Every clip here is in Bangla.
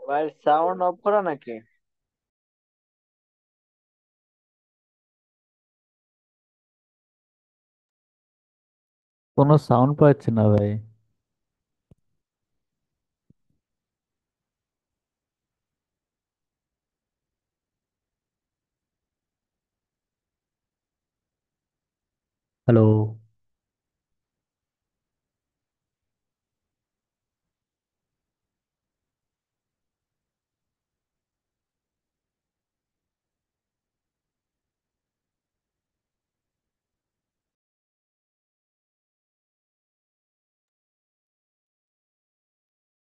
ভাই সাউন্ড অফ করা নাকি? কোনো সাউন্ড পাচ্ছি না ভাই। হ্যালো।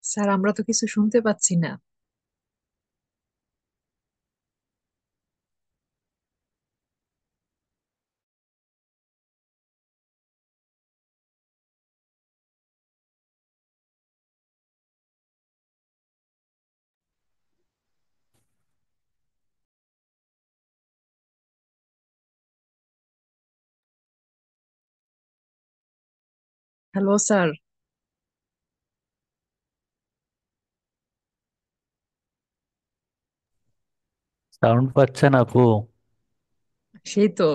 স্যার, আমরা তো কিছু শুনতে পাচ্ছি না। Hello sir. সাউন্ড পাচ্ছেন আপু? সেই তো,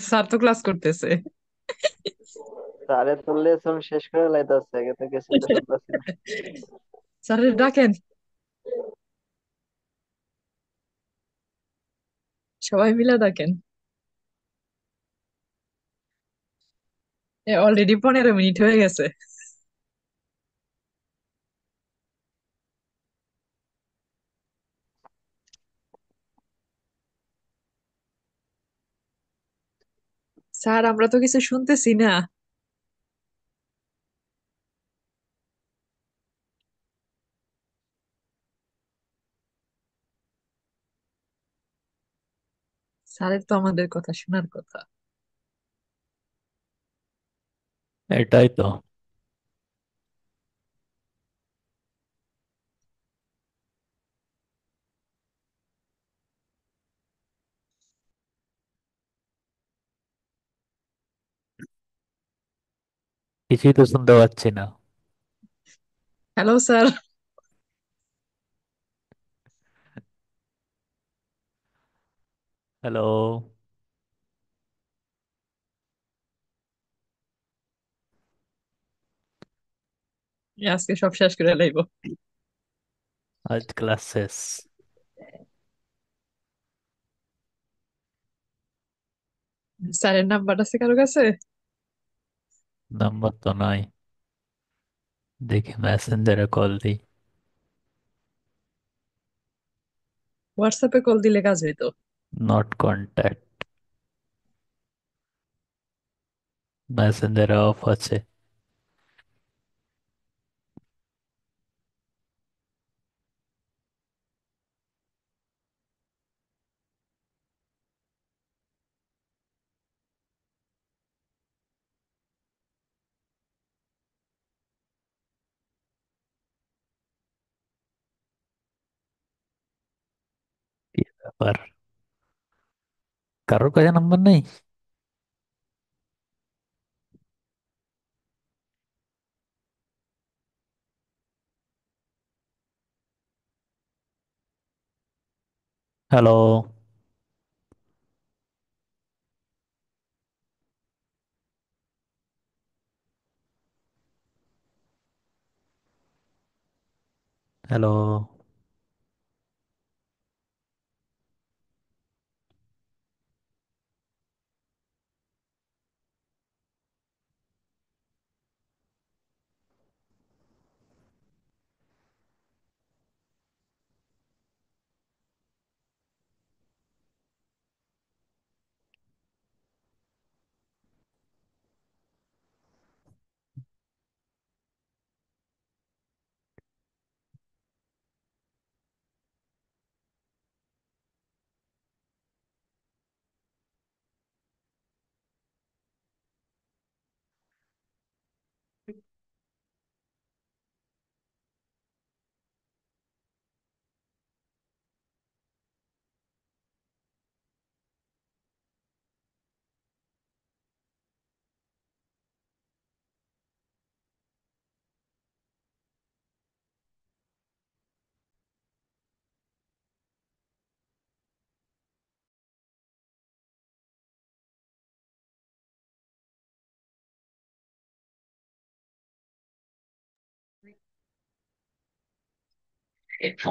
স্যার তো ক্লাস করতেছে। স্যারে তো লেসন শেষ করে লাইতাছে, একে তো কিছু তো শুনতেছি না। স্যারের ডাকেন, সবাই মিলে ডাকেন। অলরেডি 15 মিনিট হয়ে গেছে। স্যার, আমরা তো কিছু শুনতেছি না। স্যারের তো আমাদের কথা শোনার কথা। এটাই তো। কিছুই তো শুনতে পাচ্ছি না। Hello sir. হ্যালো। আজকে সব শেষ করে লাইব। আজ ক্লাস শেষ। স্যারের নাম্বার আছে কারো কাছে? নাম্বার তো নাই। দেখি মেসেঞ্জারে কল দিই। হোয়াটসঅ্যাপে কল দিলে কাজ হইতো। Not contact. মেসেঞ্জারে অফ আছে। কি ব্যাপার? কারোর কাছে নাম্বার নেই? হ্যালো। হ্যালো।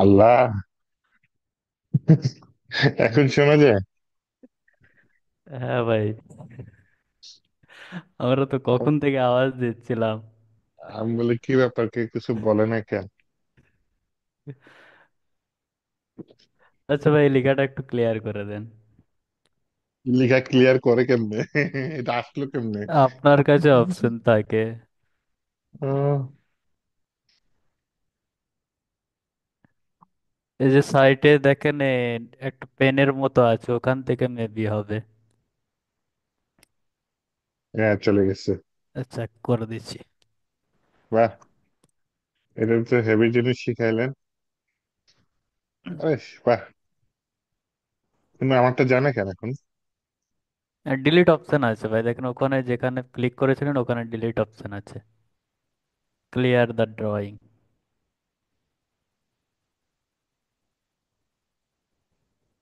আল্লাহ, এখন শোনা যায়? হ্যাঁ ভাই, আমরা তো কখন থেকে আওয়াজ দিচ্ছিলাম। আমি বলে কি ব্যাপার, কে কিছু বলে না কেন? আচ্ছা ভাই, লেখাটা একটু ক্লিয়ার করে দেন। লেখা ক্লিয়ার করে কেমনে? এটা আসলো কেমনে? আপনার কাছে অপশন থাকে। আহ, এই যে সাইটে দেখেন একটা পেনের মতো আছে, ওখান থেকে মেবি হবে। হ্যাঁ, চলে গেছে। আচ্ছা, করে দিচ্ছি। বাহ, এটা তো হেভি জিনিস শিখাইলেন। আরে বাহ, কিন্তু আমারটা জানে কেন এখন? ডিলিট অপশন আছে ভাই, দেখেন ওখানে যেখানে ক্লিক করেছিলেন ওখানে ডিলিট অপশন আছে। Clear the drawing.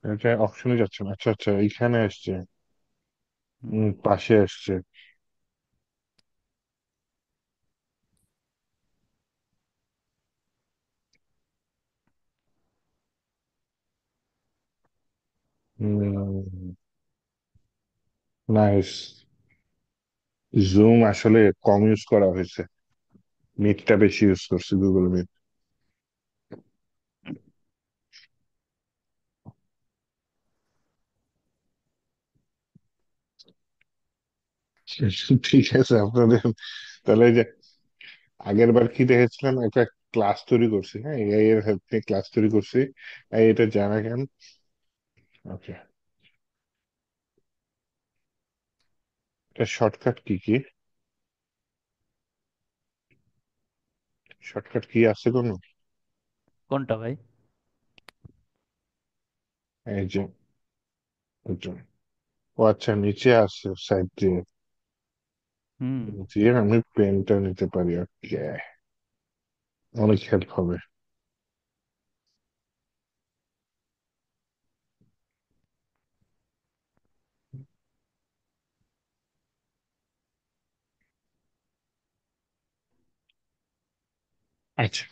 এটা অপশনে যাচ্ছে না। আচ্ছা আচ্ছা, এইখানে আসছে। পাশে আসছে। নাইস। জুম আসলে কম ইউজ করা হয়েছে, মিটটা বেশি ইউজ করছি, গুগল মিট। ঠিক আছে আপনাদের। তাহলে এই যে আগের বার কি দেখেছিলাম, একটা ক্লাস তৈরি করছি, হ্যাঁ, এআই এর হেল্প নিয়ে ক্লাস তৈরি করছি। এই এটা জানা কেন? ওকে, এটা শর্টকাট কি কি? শর্টকাট কি আছে কোনো? কোনটা ভাই? এই যে ওইটা। ও আচ্ছা, নিচে আছে সাইড দিয়ে। হুম। দিয়ে আমি পেনটা নিতে পারি। ওকে, অনেক হেল্প হবে। আচ্ছা,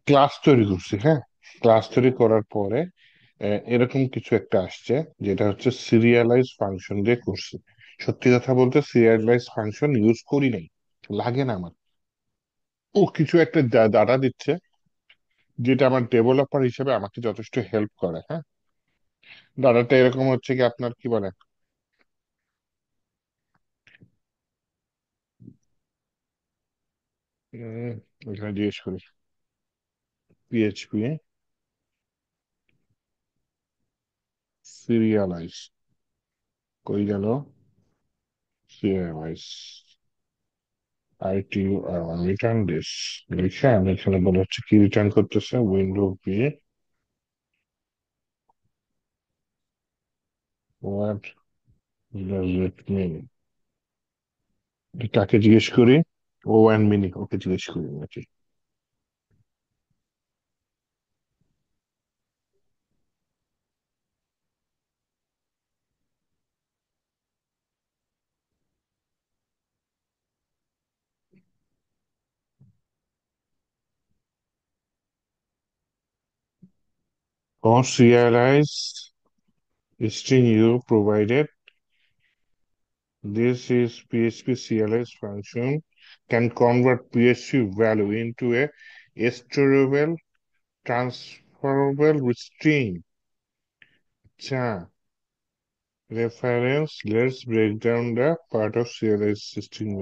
ক্লাস তৈরি করছি, হ্যাঁ। ক্লাস তৈরি করার পরে এরকম কিছু একটা আসছে, যেটা হচ্ছে সিরিয়ালাইজ ফাংশন দিয়ে করছি। সত্যি কথা বলতে সিরিয়ালাইজ ফাংশন ইউজ করি নাই, লাগে না আমার। ও কিছু একটা ডাটা দিচ্ছে, যেটা আমার ডেভেলপার হিসেবে আমাকে যথেষ্ট হেল্প করে, হ্যাঁ। ডাটাটা এরকম হচ্ছে কি, আপনার কি বলে, উম, এখানে জিজ্ঞেস করি। পিএইচপি সিরিয়ালাইজ কই গেল? সিরিয়ালাইজ আইটি রিটার্ন দিস লিখে আমি এখানে বলে হচ্ছে কি রিটার্ন করতেছে, উইন্ডো দিয়ে হোয়াট ডাজ ইট মিন। কাকে জিজ্ঞেস করি? ও অ্যান্ড মিনি, ওকে জিজ্ঞেস করি নাকি? Or serialize string you provided. This is PHP serialize function can convert PHP value into a storable transferable string. আচ্ছা, reference. Let's break down the part of serialize string.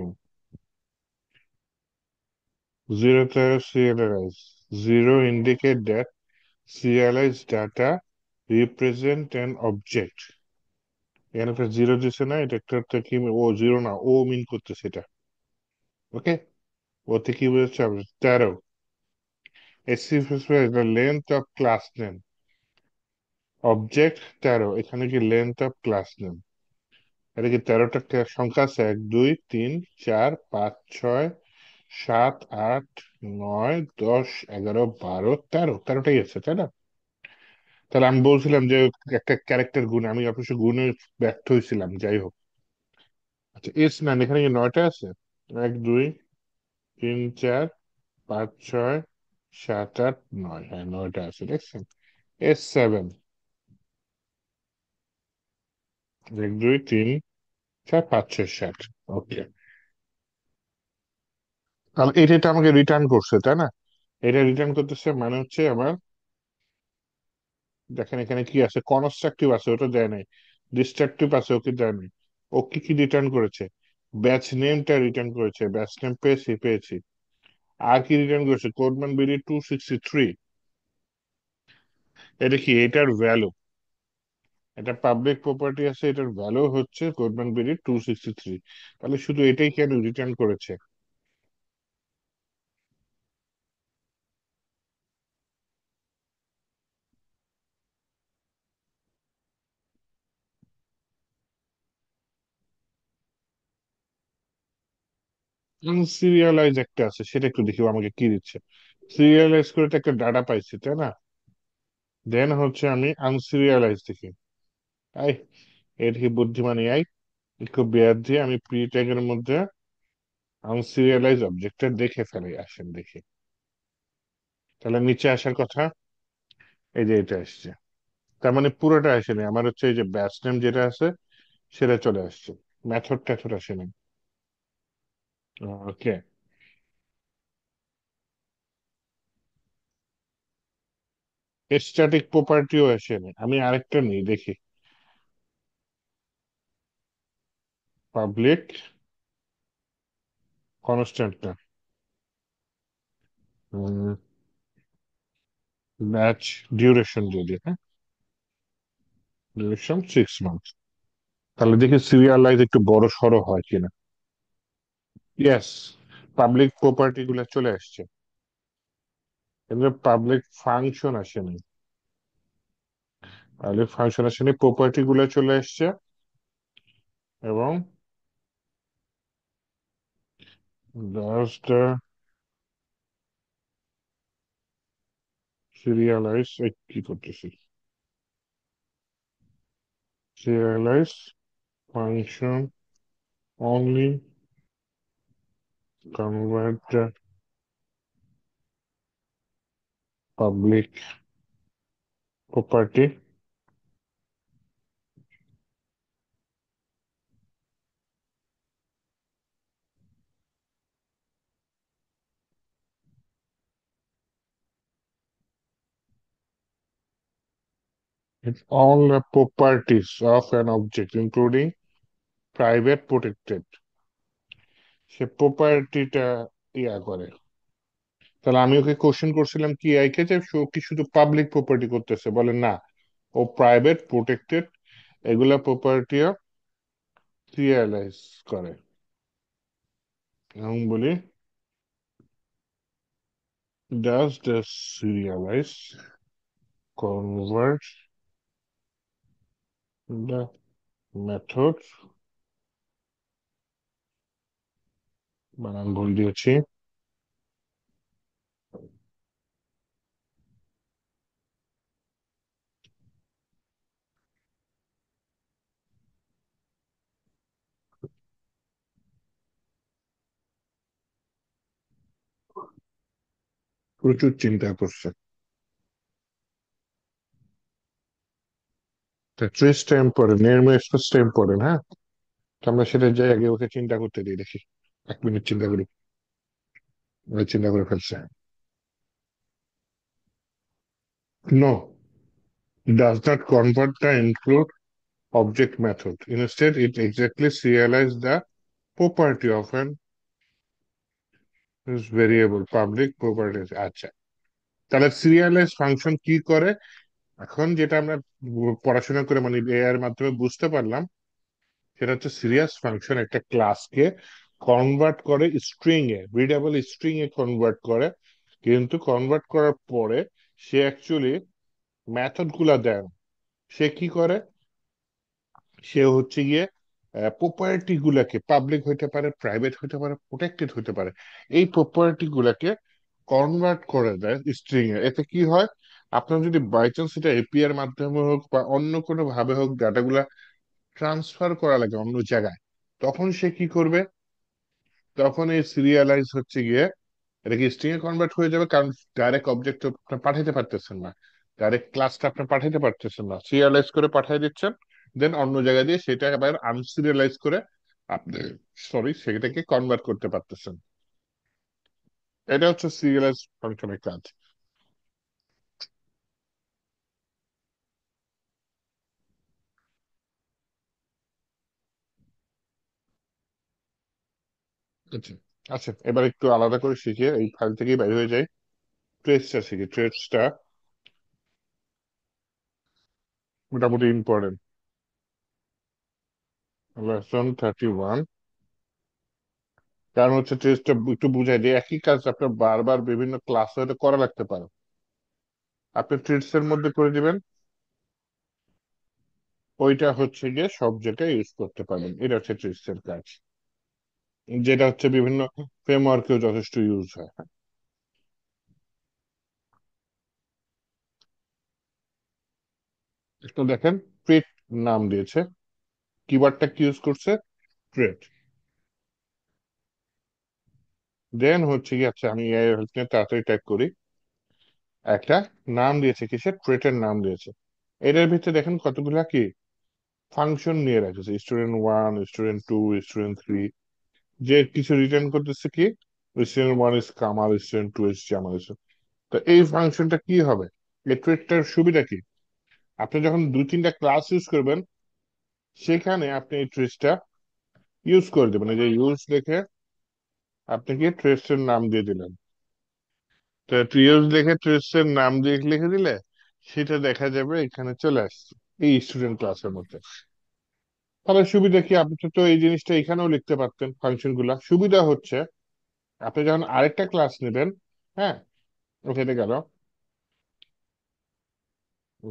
Zero serialize. Zero indicate that serialized data represent an object. এখানে একটা জিরো দিছে না, এটা একটা একটা কি, ও জিরো না, ও মিন করতেছে এটা। ওকে, ওতে কি বোঝাচ্ছে? 13, specify the length of class name object 13, এখানে কি লেন্থ অফ ক্লাস নেম? এটা কি 13টা সংখ্যা আছে? 1 2 3 4 5 6 7 8 9 10 11 12 13, 13টাই আছে, তাই না? তাহলে আমি বলছিলাম যে একটা ক্যারেক্টার গুণ, আমি অবশ্য গুণে ব্যর্থ হয়েছিলাম, যাই হোক। আচ্ছা, এস না, এখানে কি 9টা আছে? 1 2 3 4 5 6 সাত আট নয়, হ্যাঁ নয়টা আছে দেখছেন। S7, এক দুই তিন চার পাঁচ ছয় সাত। ওকে, তাহলে এটা তো আমাকে রিটার্ন করছে তাই না? এটা রিটার্ন করতেছে মানে হচ্ছে আমার, দেখেন এখানে কি আছে, কনস্ট্রাকটিভ আছে ওটা দেয় নাই, ডিস্ট্রাকটিভ আছে ওকে দেয় নাই। ও কি কি রিটার্ন করেছে? ব্যাচ নেমটা রিটার্ন করেছে, ব্যাচ নেম পেয়েছি পেয়েছি। আর কি রিটার্ন করেছে? কোডমান বিডি 263। এটা কি, এটার ভ্যালু, এটা পাবলিক প্রপার্টি আছে, এটার ভ্যালু হচ্ছে কোডমান বিডি 263। তাহলে শুধু এটাই কেন রিটার্ন করেছে? সিরিয়ালাইজ একটা আছে, সেটা একটু দেখি ও আমাকে কি দিচ্ছে। সিরিয়ালাইজ করে তো একটা ডাটা পাইছি তাই না? দেন হচ্ছে আমি আনসিরিয়ালাইজ দেখি। আই, এটা কি বুদ্ধিমানী আই, একটু বেয়ার দিয়ে আমি প্রি ট্যাগের মধ্যে আনসিরিয়ালাইজ অবজেক্টটা দেখে ফেলে, আসেন দেখি। তাহলে নিচে আসার কথা, এই যে এটা আসছে। তার মানে পুরোটা আসেনি, আমার হচ্ছে এই যে ব্যাচ নেম যেটা আছে সেটা চলে আসছে, মেথড ট্যাথড আসেনি। ওকে, স্ট্যাটিক প্রপার্টিও আসেনি। আমি আরেকটা নিই দেখি, পাবলিক কনস্ট্যান্ট না, ব্যাচ ডিউরেশন যদি, হ্যাঁ ডিউরেশন 6 মান্থ। তাহলে দেখি সিরিয়ালাইজ একটু বড় সড়ো হয় কিনা। ইয়েস, পাবলিক প্রপার্টি গুলা চলে আসছে, কিন্তু পাবলিক ফাংশন আসেনি। পাবলিক ফাংশন আসেনি, প্রপার্টি গুলা চলে আসছে। এবং does the serialize, এই কি করতেছি, serialize function only convert the public property with all the properties of an object including private protected, সে প্রপার্টিটা ইয়া করে। তাহলে আমি ওকে কোশ্চেন করছিলাম কি আই কে, যে ও কি শুধু পাবলিক প্রপার্টি করতেছে, বলে না, ও প্রাইভেট প্রোটেক্টেড এগুলা প্রপার্টিও সিরিয়ালাইজ করে। এবং বলি does the serialize convert the method, বানান ভুল দিয়েছি, প্রচুর চিন্তা করছে। ট্রেস টাইম পড়েন, নেরমো এক্সপ্রেস টাইম পড়েন, হ্যাঁ? তো আমরা সেটা যাই আগে ওকে চিন্তা করতে দিই দেখি, 1 মিনিট চিন্তা করি। ও চিন্তা করে ফেলছে। No, does not convert the include object method. Instead, it exactly serialize the property of an is variable public properties. আচ্ছা, তাহলে সিরিয়ালাইজ ফাংশন কি করে? এখন যেটা আমরা পড়াশোনা করে মানে এআই এর মাধ্যমে বুঝতে পারলাম, সেটা হচ্ছে সিরিয়াস ফাংশন একটা ক্লাসকে কনভার্ট করে স্ট্রিং এ, রিডেবল স্ট্রিং এ কনভার্ট করে। কিন্তু কনভার্ট করার পরে সে অ্যাকচুয়ালি মেথড গুলা দেয় না। সে কি করে, সে হচ্ছে গিয়ে প্রপার্টি গুলাকে, পাবলিক হইতে পারে, প্রাইভেট হইতে পারে, প্রোটেক্টেড হইতে পারে, এই প্রপার্টি গুলাকে কনভার্ট করে দেয় স্ট্রিং এ। এতে কি হয়, আপনার যদি বাই চান্স এটা এপিআই এর মাধ্যমে হোক বা অন্য কোনো ভাবে হোক ডাটাগুলা ট্রান্সফার করা লাগে অন্য জায়গায়, তখন সে কি করবে, তখন এই সিরিয়ালাইজ হচ্ছে গিয়ে এটা কি স্ট্রিং এ কনভার্ট হয়ে যাবে, কারণ ডাইরেক্ট অবজেক্ট আপনি পাঠাইতে পারতেছেন না, ডাইরেক্ট ক্লাসটা আপনি পাঠাইতে পারতেছেন না, সিরিয়ালাইজ করে পাঠিয়ে দিচ্ছেন, দেন অন্য জায়গায় দিয়ে সেটা আবার আনসিরিয়ালাইজ করে আপনি, সরি, সেটাকে কনভার্ট করতে পারতেছেন। এটা হচ্ছে সিরিয়ালাইজ ফাংশনের কাজ। আচ্ছা, আচ্ছা, এবার একটু আলাদা করে শিখে এই ফাইল থেকেই বাইরে হয়ে যায়, ট্রেসটা শিখি। ট্রেসটা মোটামুটি ইম্পর্টেন্ট। লেসন 31। কারণ হচ্ছে ট্রেসটা একটু বুঝাই যে একই কাজ আপনার বারবার বিভিন্ন ক্লাস হয়তো করা লাগতে পারে, আপনি ট্রেস এর মধ্যে করে দিবেন, ওইটা হচ্ছে গিয়ে সব জায়গায় ইউজ করতে পারবেন। এটা হচ্ছে ট্রেস এর কাজ, যেটা হচ্ছে বিভিন্ন ফ্রেমওয়ার্কেও যথেষ্ট ইউজ হয়। একটু দেখেন, ট্রেট নাম দিয়েছে, কিওয়ার্ডটা কি ইউজ করছে, ট্রেট। দেন হচ্ছে কি, আচ্ছা আমি এআই হেল্প নিয়ে তাড়াতাড়ি টাইপ করি, একটা নাম দিয়েছে, কিসের, ট্রেটের নাম দিয়েছে। এটার ভিতরে দেখেন কতগুলা কি ফাংশন নিয়ে রাখেছে, স্টুডেন্ট 1, স্টুডেন্ট 2, স্টুডেন্ট 3, যে কিছু রিটার্ন করতেছে কি, student 1 is Kamal, student 2 is Jamal. তো এই ফাংশনটা কি হবে, এই ট্রেটটার সুবিধা কি, আপনি যখন 2-3টা ক্লাস ইউজ করবেন, সেখানে আপনি এই ট্রেসটা ইউজ করে দেবেন। এই যে ইউজ লিখে আপনি কি ট্রেসের নাম দিয়ে দিলেন, তো ইউজ লিখে ট্রেসের নাম দিয়ে লিখে দিলে সেটা দেখা যাবে এখানে চলে আসছে এই স্টুডেন্ট ক্লাসের মধ্যে। তাহলে সুবিধা কি, আপনি তো এই জিনিসটা এখানেও লিখতে পারতেন ফাংশন গুলা। সুবিধা হচ্ছে আপনি যখন আরেকটা ক্লাস নেবেন, হ্যাঁ, ওখানে গেল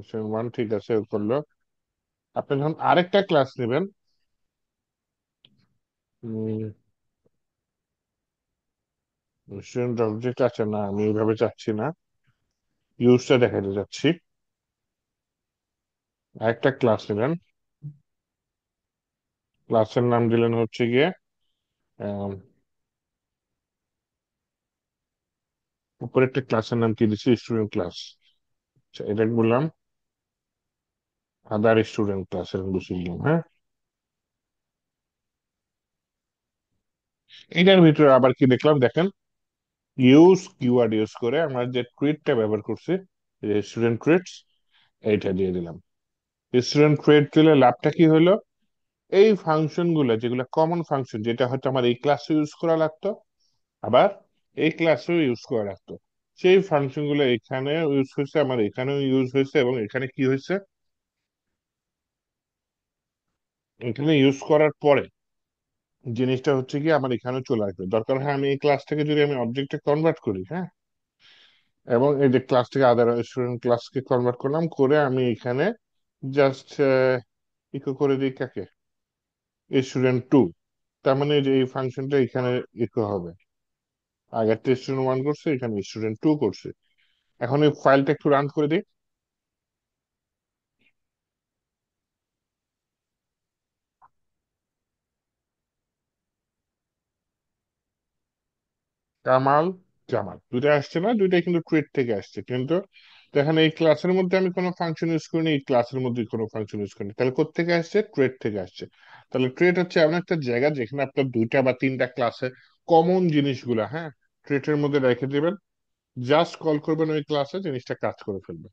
স্টুডেন্ট 1, ঠিক আছে ও করলো, আপনি যখন আরেকটা ক্লাস নেবেন, স্টুডেন্ট অবজেক্ট আছে না, আমি এইভাবে চাচ্ছি না, ইউজটা দেখাতে যাচ্ছি। আরেকটা ক্লাস নেবেন, ক্লাসের নাম দিলেন হচ্ছে গিয়ে আম, উপরে একটা ক্লাসের নাম কি দিচ্ছি, স্টুডেন্ট ক্লাস। আচ্ছা, এটা বললাম আদার স্টুডেন্ট ক্লাস, এরকম কিছু বললাম, হ্যাঁ। এটার ভিতরে আবার কি দেখলাম, দেখেন, ইউজ কিওয়ার্ড ইউজ করে আমরা যে ট্রেডটা ব্যবহার করছি, স্টুডেন্ট ট্রেডস, এইটা দিয়ে দিলাম। স্টুডেন্ট ট্রেড দিলে লাভটা কি হলো, এই ফাংশন গুলো যেগুলো কমন ফাংশন, যেটা হয়তো আমার এই ক্লাসে ইউজ করা লাগতো, আবার এই ক্লাসেও ইউজ করা লাগতো, সেই ফাংশন গুলো এখানে ইউজ হয়েছে, আমার এখানেও ইউজ হয়েছে, এবং এখানে কি হয়েছে, এখানে ইউজ করার পরে জিনিসটা হচ্ছে কি আমার এখানে চলে আসবে। দরকার হয় আমি এই ক্লাসটাকে যদি আমি অবজেক্টে কনভার্ট করি, হ্যাঁ, এবং এই যে ক্লাস থেকে আদার স্টুডেন্ট ক্লাসকে কনভার্ট করলাম, করে আমি এখানে জাস্ট ইকো করে দিই কাকে, স্টুডেন্ট 2। তার মানে যে এই ফাংশনটা এখানে ইকো হবে, আগেরটা স্টুডেন্ট 1 করছে, এখানে স্টুডেন্ট 2 করছে। এখন এই ফাইলটা একটু রান করে দিই, কামাল, জামাল দুইটা আসছে না, দুইটাই কিন্তু ট্রেড থেকে আসছে, কিন্তু দেখেন এই ক্লাসের মধ্যে আমি কোনো ফাংশন ইউজ করিনি, এই ক্লাসের মধ্যে কোনো ফাংশন ইউজ করিনি, তাহলে কোত্থেকে আসছে, ট্রেড থেকে আসছে। তাহলে ট্রেড হচ্ছে এমন একটা জায়গা যেখানে আপনার 2টা বা 3টা ক্লাসে কমন জিনিসগুলা, হ্যাঁ, ট্রেডের মধ্যে রেখে দিবেন, জাস্ট কল করবেন ওই ক্লাসে, জিনিসটা কাজ করে ফেলবে।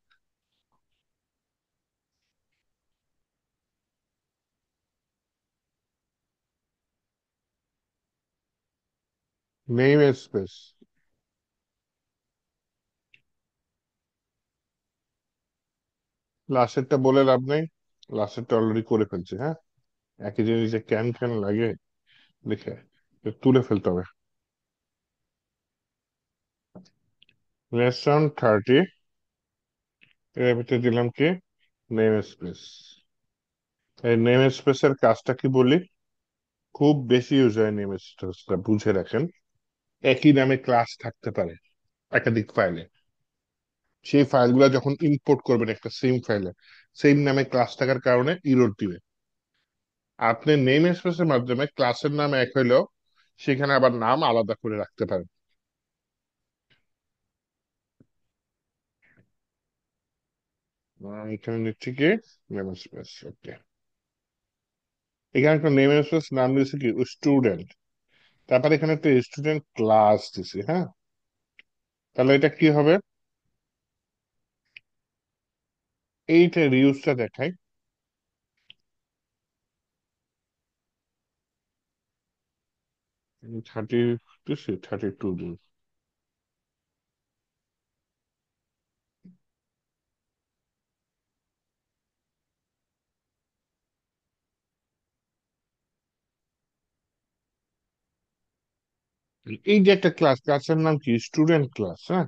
নেম স্পেস, লাস্টেরটা বলে লাভ নেই, লাস্টেরটা অলরেডি করে ফেলছে, হ্যাঁ। একই জিনিস যে ক্যান ক্যান লাগে লিখে তুলে ফেলতে হবে। লেসন 30, এর ভিতরে দিলাম কি, নেম স্পেস। এই নেম স্পেসের কাজটা কি বলি, খুব বেশি ইউজ হয় নেম স্পেসটা, বুঝে রাখেন। একই নামে ক্লাস থাকতে পারে একাধিক ফাইলে, সেই ফাইলগুলো যখন ইম্পোর্ট করবেন একটা সেম ফাইলে, সেম নামে ক্লাস থাকার কারণে ইরর দিবে। আপনি নেম স্পেসের মাধ্যমে ক্লাসের নাম এক হইলেও সেখানে আবার নাম আলাদা করে রাখতে পারেন। এখানে নিচ্ছি কি নেম স্পেস। ওকে, এখানে একটা নেম স্পেস নাম দিয়েছে কি স্টুডেন্ট, তারপর এখানে একটা স্টুডেন্ট ক্লাস দিছি। হ্যাঁ, তাহলে এটা কি হবে? এইটা রিউজটা দেখাই। 32 দিন। এই যে একটা ক্লাস, ক্লাসের নাম কি স্টুডেন্ট ক্লাস। হ্যাঁ,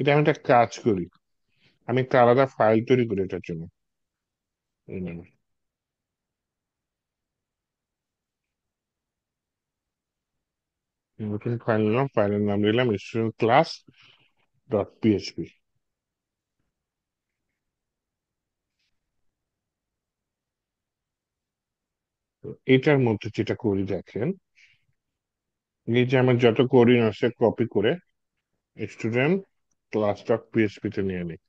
এটা আমি একটা কাজ করি, আমি একটা আলাদা ফাইল তৈরি করি এটার জন্য। এই নামে নতুন ফাইল নিলাম, ফাইলের নাম দিলাম স্টুডেন্ট ক্লাস ডট পিএইচপি। এটার মধ্যে যেটা করি দেখেন, এই যে আমার যত কোডিং আছে কপি করে স্টুডেন্ট ক্লাস ডট পিএইচপি তে নিয়ে নিই।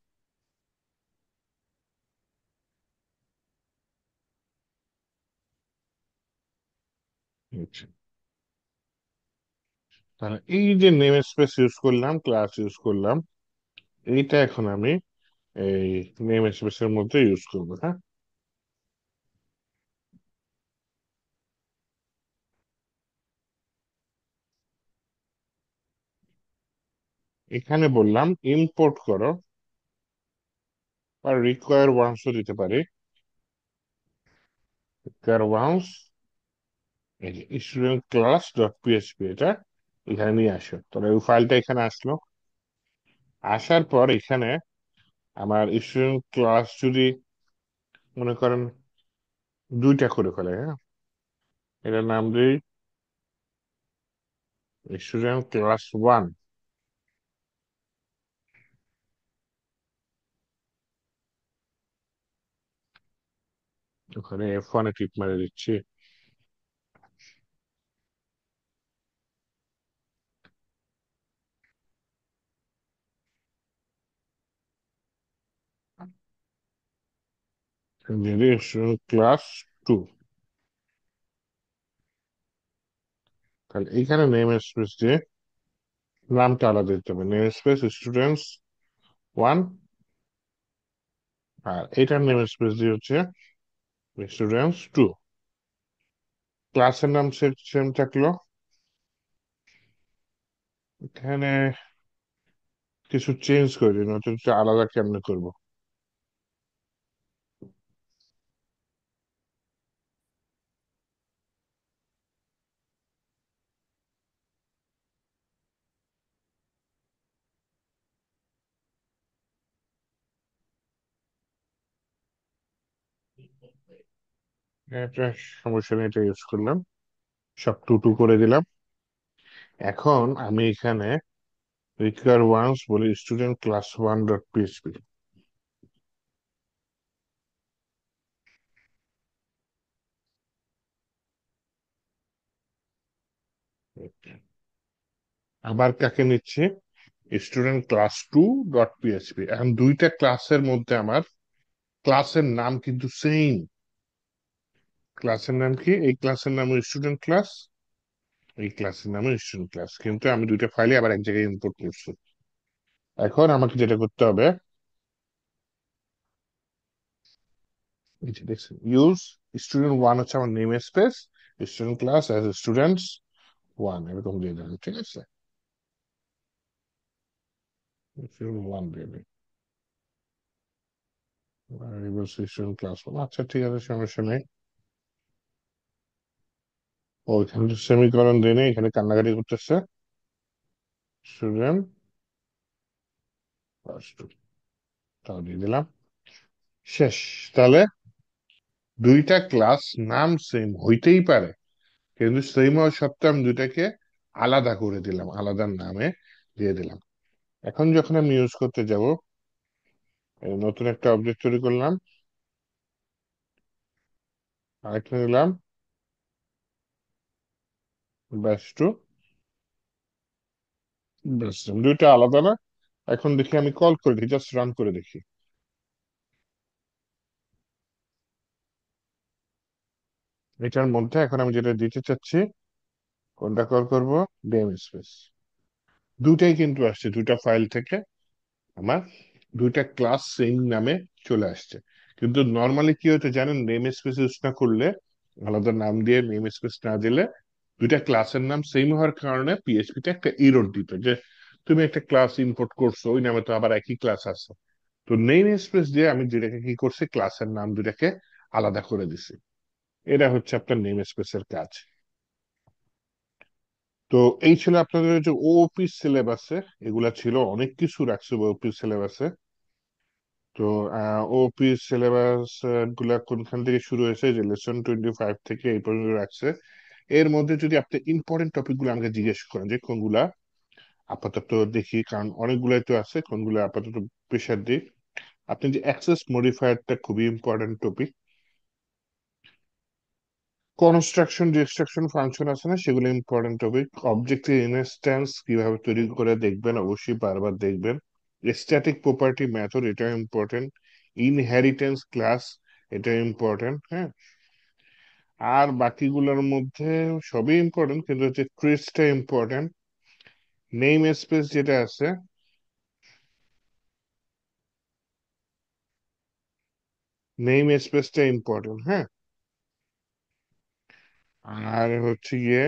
আচ্ছা, তাহলে এই যে নেম স্পেস ইউজ করলাম, ক্লাস ইউজ করলাম, এইটা এখন আমি এই নেম স্পেসের মধ্যে ইউজ করবো। হ্যাঁ, এখানে বললাম ইম্পোর্ট করো, আর রিকোয়ার ওয়ান্সও দিতে পারি। রিকোয়ার ওয়ান্স, এই যে স্টুডেন্ট ক্লাস ডট পিএইচপি, এটা এখানে নিয়ে আসো। তাহলে ওই ফাইলটা এখানে আসলো। আসার পর এখানে আমার স্টুডেন্ট ক্লাস যদি মনে করেন দুইটা করে ফেলে, হ্যাঁ, এটার নাম দিই স্টুডেন্ট ক্লাস ওয়ান। ওখানে F1 টিপ মেরে দিচ্ছি। Student class two. তাহলে এইখানে নেম স্পেস দিয়ে নামটা আলাদা দিতে হবে, নেম স্পেস স্টুডেন্টস ওয়ান। আর এটার নেম স্পেস দিয়ে হচ্ছে স্টুডেন্টস টু। ক্লাসের নাম সেম থাকলো। এখানে কিছু চেঞ্জ করে দিই, নতুন আলাদা কেমনে করবো। এটা সমস্যা নেই, এটা ইউজ করলাম, সব টু টু করে দিলাম। এখন আমি এখানে রিকোয়ার ওয়ান্স বলি student class one dot PHP. আবার কাকে নিচ্ছে? Student class two dot PHP. এখন দুইটা ক্লাসের মধ্যে আমার ক্লাসের নাম কিন্তু সেম। ক্লাসের নাম কি? এই ক্লাসের নাম স্টুডেন্ট ক্লাস, এই ক্লাসের নাম স্টুডেন্ট ক্লাস, কিন্তু আমি দুইটা ফাইলে আবার এক জায়গায় ইম্পোর্ট করছি। এখন আমাকে যেটা করতে হবে, এই যে দেখছেন ইউজ স্টুডেন্ট ওয়ান হচ্ছে আমার name space, student class as students one এরকম দিয়ে দেবেন, ঠিক আছে? স্টুডেন্ট ওয়ান দিয়ে দিই, স্টুডেন্ট ক্লাস ওয়ান। আচ্ছা ঠিক আছে, সমস্যা নেই। ও এখানে সেমিকোলন দিয়ে নেই, এখানে কান্নাকাটি করতেছে। স্টুডেন্ট ক্লাস টু, তাও দিয়ে দিলাম। শেষ। তাহলে দুইটা ক্লাস নাম সেম হইতেই পারে, কিন্তু সেম হওয়া সত্ত্বেও আমি দুইটাকে আলাদা করে দিলাম, আলাদা নামে দিয়ে দিলাম। এখন যখন আমি ইউজ করতে যাব, নতুন একটা অবজেক্ট তৈরি করলাম, আরেকটা নিলাম ব্যাস টু। ব্যাস দুইটা আলাদা না। এখন দেখি আমি কল করে দেখি, জাস্ট রান করে দেখি। এটার মধ্যে এখন আমি যেটা দিতে চাচ্ছি, কোনটা কল করব, নেম স্পেস। দুটাই কিন্তু আসছে, দুটা ফাইল থেকে আমার দুইটা ক্লাস সেম নামে চলে আসছে। কিন্তু নর্মালি কি হতো জানেন, নেম স্পেস ইউজ না করলে, আলাদা নাম দিয়ে নেম স্পেস না দিলে, দুইটা ক্লাসের নাম সেম হওয়ার কারণে পিএইচপি তে একটা এরর দিত যে তুমি একটা ক্লাস ইম্পোর্ট করছো, ওই নামে তো আবার একই ক্লাস আছে। তো নেম স্পেস দিয়ে আমি দুইটাকে কি করছি, ক্লাসের নাম দুইটাকে আলাদা করে দিছি। এটা হচ্ছে আপনার নেম স্পেসের কাজ। তো এই ছিল আপনাদের যে ওপি সিলেবাসে, এগুলা ছিল, অনেক কিছু রাখছে ওপি সিলেবাসে। তো ওপি সিলেবাস গুলা কোনখান থেকে শুরু হয়েছে, যে লেসন 25 থেকে এই পর্যন্ত রাখছে। এর মধ্যে যদি আপনি ইম্পর্টেন্ট টপিক গুলো আমাকে জিজ্ঞেস করেন যে কোনগুলা আপাতত দেখি, কারণ অনেকগুলাই তো আছে, কোনগুলো আপাতত প্রেশার দিই, আপনি যে অ্যাক্সেস মডিফায়ারটা খুবই important topic. Construction destruction function আছে না, সেগুলো ইম্পর্টেন্ট টপিক। অবজেক্টের ইনস্ট্যান্স কিভাবে তৈরি করে দেখবেন, অবশ্যই বারবার দেখবেন। স্ট্যাটিক প্রপার্টি মেথড, এটা ইম্পর্টেন্ট। ইনহেরিটেন্স ক্লাস, এটা ইম্পর্টেন্ট, হ্যাঁ। আর বাকিগুলোর মধ্যে সবই ইম্পর্টেন্ট, কিন্তু হচ্ছে ট্রিসটা ইম্পর্টেন্ট। নেম স্পেস যেটা আছে, নেম স্পেসটা ইম্পর্টেন্ট, হ্যাঁ। আর হচ্ছে গিয়ে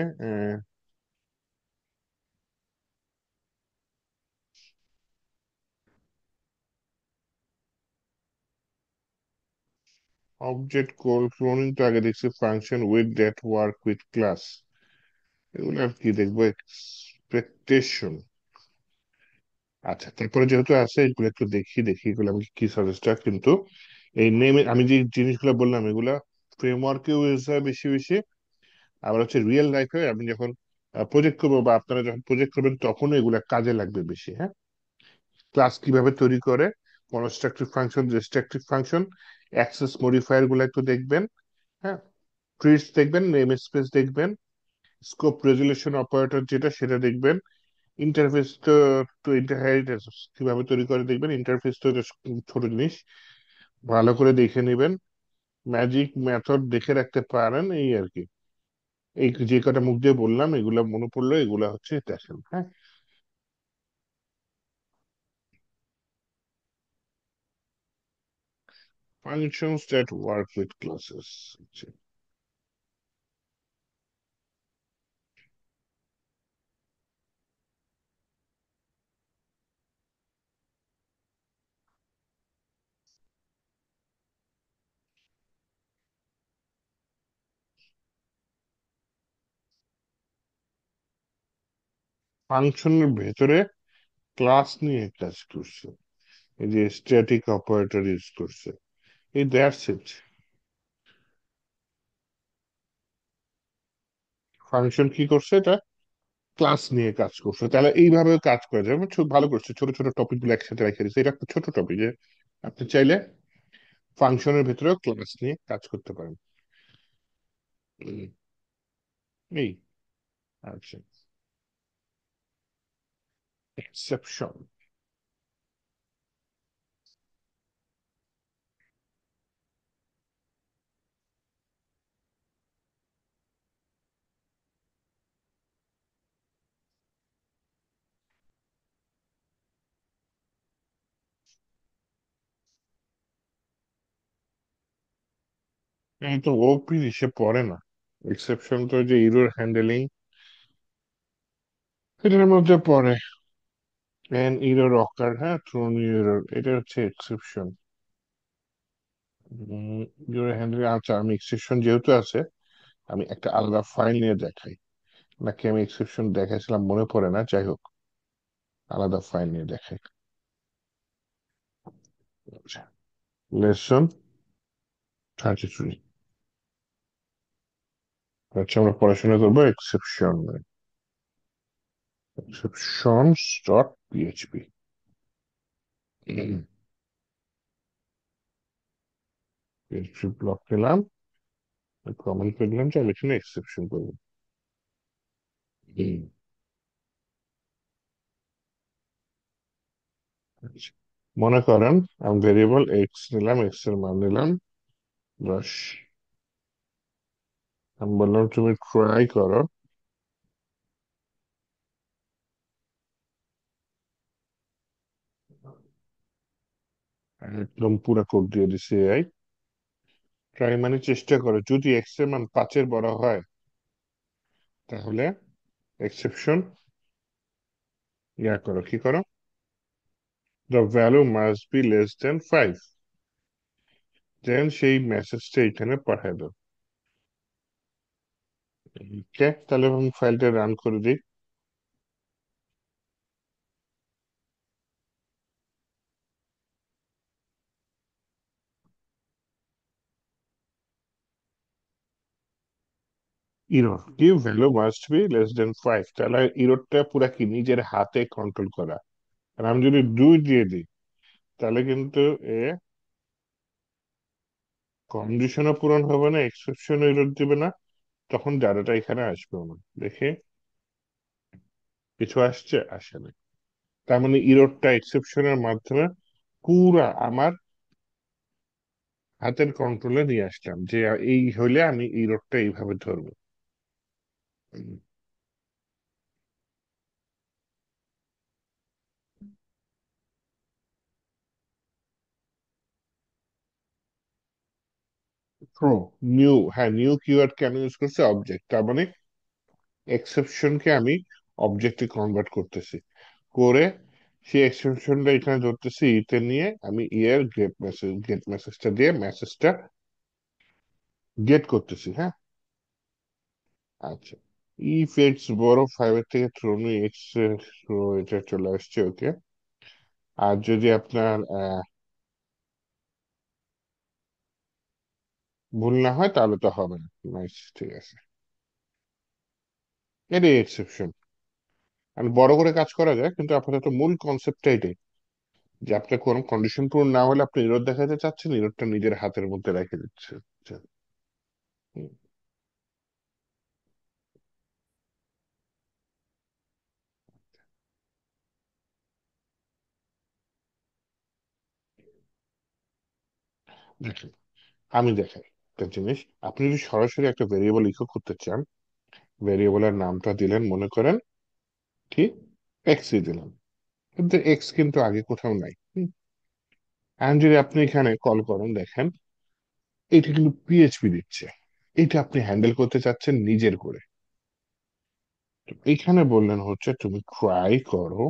অবজেক্ট কল ক্লোনিং তো আগে দেখছি, function with that work with class, এগুলো আর কি দেখবো, এক্সপেকটেশন। আচ্ছা, তারপরে যেহেতু আছে এগুলো একটু দেখি দেখি এগুলো আমি কি সাজেস্ট, কিন্তু এই নেমে আমি যে জিনিসগুলো বললাম এগুলা ফ্রেমওয়ার্কে ইউজ হয় বেশি বেশি। আবার হচ্ছে রিয়েল লাইফে আমি যখন প্রজেক্ট করবো বা আপনারা যখন প্রজেক্ট করবেন তখন এগুলা কাজে লাগবে বেশি, হ্যাঁ। ক্লাস কিভাবে তৈরি করে, constructive function, destructive function, access modifier গুলো একটু দেখবেন, হ্যাঁ। ট্রিস দেখবেন, নেম স্পেস দেখবেন, স্কোপ রেজুলেশন অপারেটর যেটা সেটা দেখবেন। ইন্টারফেস তো, তো ইন্টারফেস কিভাবে তৈরি করে দেখবেন, ইন্টারফেস তো just ছোট জিনিস, ভালো করে দেখে নেবেন। ম্যাজিক মেথড দেখে রাখতে পারেন, এই আর কি। এই যে কটা মুখ দিয়ে বললাম এগুলা মনে পড়লো, এগুলা হচ্ছে দেখেন, হ্যাঁ। Functions that work with classes, আচ্ছা। ফাংশনের ভেতরে ক্লাস নিয়ে কাজ করছে, এই যে স্ট্যাটিক অপারেটর ইউজ করছে, এই দ্যাটস ইট। ফাংশন কি করছে, এটা ক্লাস নিয়ে কাজ করছে, তাহলে এইভাবে কাজ করে যাবে, খুব ভালো করছে, ছোট ছোট টপিক গুলো একসাথে রেখে দিচ্ছে। এটা একটা ছোট টপিক, যে আপনি চাইলে ফাংশনের ভেতরেও ক্লাস নিয়ে কাজ করতে পারেন। উম, এই, আচ্ছা, এক্সেপশন। এই তো ওপি সে পড়ে না। এক্সেপশন তো যে ইরর হ্যান্ডেলিং, এটার মধ্যে পড়ে। এন ইরর অকার, হ্যাঁ, থ্রোন ইরর, এটা হচ্ছে এক্সেপশন। ইরর হ্যান্ডেলিং, আচ্ছা, আমি এক্সেপশন যেহেতু আছে, আমি একটা আলাদা ফাইল নিয়ে দেখাই, নাকি আমি এক্সেপশন দেখাইছিলাম মনে পড়ে না, যাই হোক, আলাদা ফাইল নিয়ে দেখাই। লেসন 33, আচ্ছা, আমরা পড়াশোনা করবো exception, exceptions dot PHP. PHP block নিলাম, কমেন্ট করে দিলাম যে আমি এখানে এক্সেপশন করবো। আচ্ছা, মনে করেন আমি ভেরিয়েবল এক্স নিলাম, এক্স এর মান নিলাম 10, আমি বললাম তুমি ট্রাই করো। একদম পুরো কোড দিয়ে দিছে এআই। ট্রাই মানে চেষ্টা করো, যদি এক্স এর মান 5-এর বড় হয় তাহলে এক্সেপশন করো, কি করো, the value must be less than 5, দেন সেই মেসেজটা এখানে পাঠিয়ে দাও। ওকে, তাহলে আমি ফাইলটা রান করে দিই। ইরর কি, value must be less than 5, তাহলে ইররটা পুরা কি নিজের হাতে কন্ট্রোল করা। আর আমি যদি 2 দিয়ে দিই তাহলে কিন্তু এ কন্ডিশনও পূরণ হবে না, এক্সেপশনও ইরর দিবে না, তখন ডাটাটা এখানে আসবে না। দেখে কিছু আসছে, আসে না। তার মানে ইররটা এক্সেপশনের মাধ্যমে পুরা আমার হাতের কন্ট্রোলে নিয়ে আসলাম, যে এই হইলে আমি ইররটা এইভাবে ধরবো। নিউ, হ্যাঁ, নিউ কিওয়ার্ড কেন ইউজ করছে, অবজেক্ট, তার মানে এক্সেপশনকে আমি অবজেক্টে কনভার্ট করতেছি, করে সেই এক্সেপশনটা এখানে ধরতেছি ইতে নিয়ে, আমি এর গেট মেসেজটা দিয়ে মেসেজটা গেট করতেছি, হ্যাঁ। আচ্ছা, ইফ এক্স বড় 5-এর থেকে থ্রোনো এক্স, এটা চলে আসছে, ওকে। আর যদি আপনার ভুল না হয় তাহলে তো হবে না। নাইস, ঠিক আছে, এটাই এক্সেপশন। আর বড় করে কাজ করা যায়, কিন্তু আপাতত মূল কনসেপ্টটা এটাই, যে আপনার কোন কন্ডিশন পূরণ না হলে আপনি ইরর দেখাতে চাচ্ছেন, ইররটা নিজের হাতের মধ্যে রেখে দিচ্ছে। আচ্ছা, হুম, দেখেন, আমি দেখাই একটা জিনিস। আপনি যদি সরাসরি একটা ভেরিয়েবল ইকো করতে চান, ভেরিয়েবলের নামটা দিলেন, মনে করেন কি এক্সই দিলেন, কিন্তু এক্স কিন্তু আগে কোথাও নাই। এখন যদি আপনি এখানে কল করেন, দেখেন এটা কিন্তু পিএইচপি দিচ্ছে, এটা আপনি হ্যান্ডেল করতে চাচ্ছেন নিজের করে। তো এখানে বললেন হচ্ছে তুমি ট্রাই করো,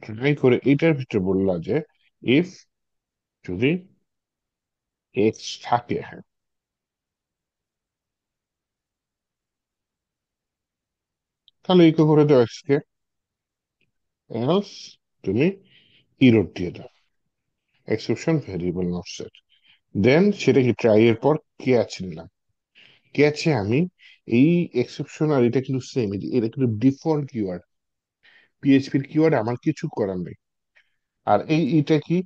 ট্রাই করে এটার ভিতরে বললা যে ইফ, যদি এক্স থাকে, হ্যাঁ, তাহলে ইকো করে দাও এক্স কে, এলস তুমি ইরর দিয়ে দাও, এক্সেপশন ভেরিয়েবল নট সেট। দেন সেটা কি ট্রাই এর পর ক্যাচ নিলাম, ক্যাচে আমি এই এক্সেপশন আর এটা কিন্তু সেম, এটা কিন্তু ডিফল্ট কিওয়ার্ড, পিএইচপির কিওয়ার্ড, আমার কিছু করার নেই। আর এটা কি,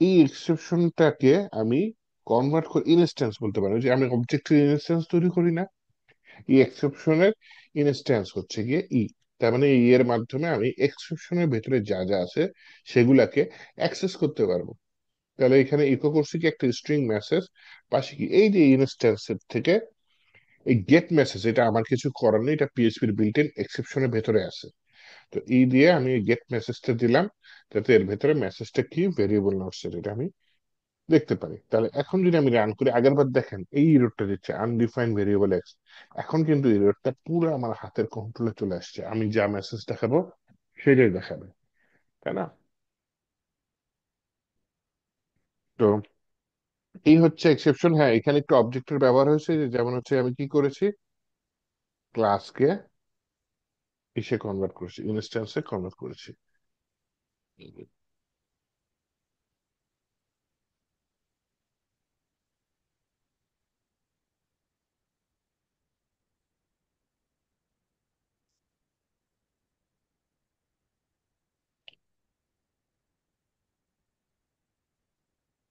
এই এক্সেপশনটাকে আমি কনভার্ট করে ইনস্ট্যান্স বলতে পারি, যে আমি অবজেক্টের ইনস্ট্যান্স তৈরি করি না, এই এক্সেপশনের ইনস্ট্যান্স হচ্ছে গিয়ে তার মানে এই এর মাধ্যমে আমি এক্সেপশনের ভেতরে যা যা আছে সেগুলাকে অ্যাক্সেস করতে পারবো। তাহলে এখানে ইকো করছি কি একটা স্ট্রিং মেসেজ, পাশে কি এই যে ইনস্ট্যান্সের থেকে এই গেট মেসেজ, এটা আমার কিছু করার নেই, এটা পিএইচপির বিল্ট ইন এক্সেপশনের ভেতরে আছে। তো এই দিয়ে আমি গেট মেসেজটা দিলাম, যাতে এর ভেতরে মেসেজটা কি ভেরিয়েবল নোটস, এটা আমি দেখতে পারি। তাহলে এখন যদি আমি রান করি, আগেরবার দেখেন এই ইরোডটা দিচ্ছে আনডিফাইন্ড ভেরিয়েবল এক্স, এখন কিন্তু ইরোডটা পুরো আমার হাতের কন্ট্রোলে চলে আসছে, আমি যা মেসেজ দেখাবো সেটাই দেখাবে, তাই না? তো এই হচ্ছে এক্সেপশন। হ্যাঁ, এখানে একটু অবজেক্টের ব্যবহার হয়েছে, যেমন হচ্ছে আমি কি করেছি, ক্লাসকে ইসে কনভার্ট করেছি, ইনস্ট্যান্সে কনভার্ট করেছি।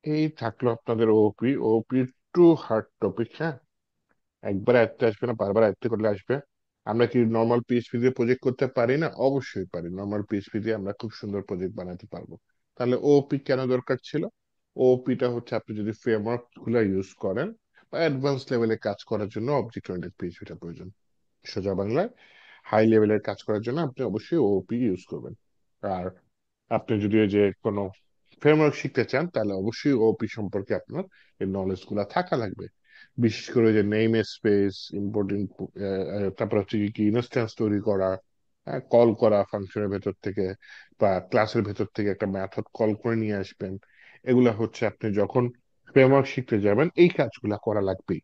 এই থাকলো আপনাদের ওপি। ওপি টু হার্ড টপিক, হ্যাঁ, একবার আয়ত্তে আসবে না, বারবার আয়ত্তে করলে আসবে। আমরা কি নর্মাল পিএইচপি দিয়ে প্রজেক্ট করতে পারি না? অবশ্যই পারি, নর্মাল পিএইচপি দিয়ে আমরা খুব সুন্দর প্রজেক্ট বানাতে পারবো। তাহলে ওপি কেন দরকার ছিল? ওওপিটা হচ্ছে আপনি যদি ফ্রেমওয়ার্ক গুলো ইউজ করেন বা অ্যাডভান্স লেভেলে কাজ করার জন্য অবজেক্ট ওরিয়েন্টেড পিএইচপিটা প্রয়োজন। সোজা বাংলায় হাই লেভেলের কাজ করার জন্য আপনি অবশ্যই ওওপি ইউজ করবেন। আর আপনি যদি ওই যে কোনো ফ্রেমওয়ার্ক শিখতে চান তাহলে অবশ্যই ওওপি সম্পর্কে আপনার এই নলেজ গুলা থাকা লাগবে। বিশেষ করে ওই যে নেম স্পেস ইম্পর্টেন্ট, তারপর হচ্ছে কি ইনস্ট্যান্স তৈরি করা, কল করা ফাংশনের ভেতর থেকে বা ক্লাসের ভেতর থেকে একটা মেথড কল করে নিয়ে আসবেন। এগুলা হচ্ছে আপনি যখন ফ্রেমওয়ার্ক শিখতে যাবেন এই কাজগুলা করা লাগবেই।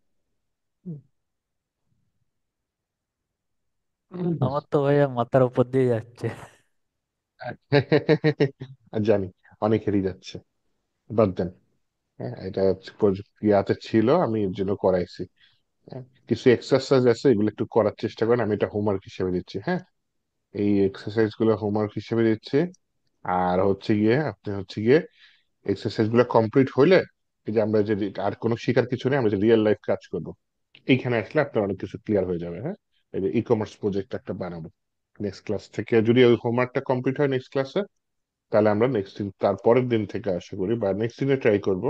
আমার তো ভাইয়া মাথার উপর দিয়ে যাচ্ছে। জানি অনেকেরই যাচ্ছে, বাদ দেন। হ্যাঁ, এটা হচ্ছে ইয়াতে ছিল, আমি এর জন্য করাইছি। হ্যাঁ, কিছু এক্সারসাইজ আছে, এগুলো একটু করার চেষ্টা করেন, আমি এটা হোমওয়ার্ক হিসেবে দিচ্ছি। হ্যাঁ, এই এক্সারসাইজ গুলো হোমওয়ার্ক হিসেবে দিচ্ছি। আর হচ্ছে গিয়ে আপনি হচ্ছে গিয়ে এক্সারসাইজ গুলো কমপ্লিট হইলে এই যে আমরা যে আর কোনো শিখার কিছু নেই, আমরা যে রিয়েল লাইফ কাজ করবো এইখানে আসলে আপনার অনেক কিছু ক্লিয়ার হয়ে যাবে। হ্যাঁ, এই যে ই কমার্স প্রজেক্ট একটা বানাবো নেক্সট ক্লাস থেকে, যদি ওই হোমওয়ার্কটা কমপ্লিট হয় নেক্সট ক্লাসে, তাহলে আমরা নেক্সট দিন তার পরের দিন থেকে আশা করি বা নেক্সট দিনে ট্রাই করব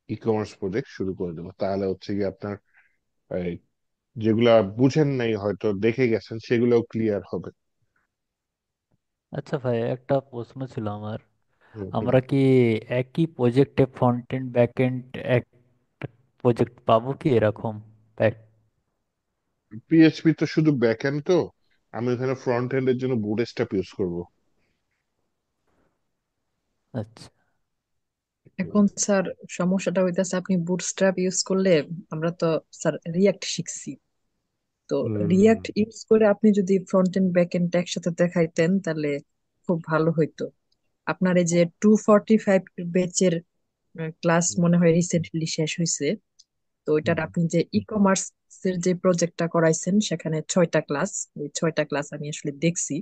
ই কমার্স প্রজেক্ট শুরু করে দেবো। তাহলে হচ্ছে গিয়ে আপনার এই যেগুলা বুঝেন নাই হয়তো দেখে গেছেন সেগুলোও ক্লিয়ার হবে। আচ্ছা ভাই, একটা প্রশ্ন ছিল আমার। হুম হুম। আমরা কি একই প্রজেক্টে ফ্রন্ট এন্ড ব্যাক এন্ড এক প্রজেক্ট পাবো কি এরকম? এক- পিএইচপি তো শুধু ব্যাক এন্ড, তো আমি ওখানে ফ্রন্ট এন্ড এর জন্য বুটস্ট্র্যাপ ইউজ করব। আচ্ছা। এখন স্যার সমস্যাটা হইতাছে আপনি বুটস্ট্র্যাপ ইউজ করলে আমরা তো স্যার রিয়াক্ট শিখছি। তো রিয়াক্ট হুম ইউজ করে আপনি যদি ফ্রন্ট এন্ড ব্যাক এন্ড একসাথে দেখাইতেন তাহলে খুব ভালো হইতো। আপনার এই যে 245 বেচের ক্লাস মনে হয় রিসেন্টলি শেষ হয়েছে। তো ওইটার হুম। আপনি যে ই কমার্স এর যে প্রজেক্টটা করাইছেন সেখানে 6টা ক্লাস, ওই 6টা ক্লাস আমি আসলে দেখছি।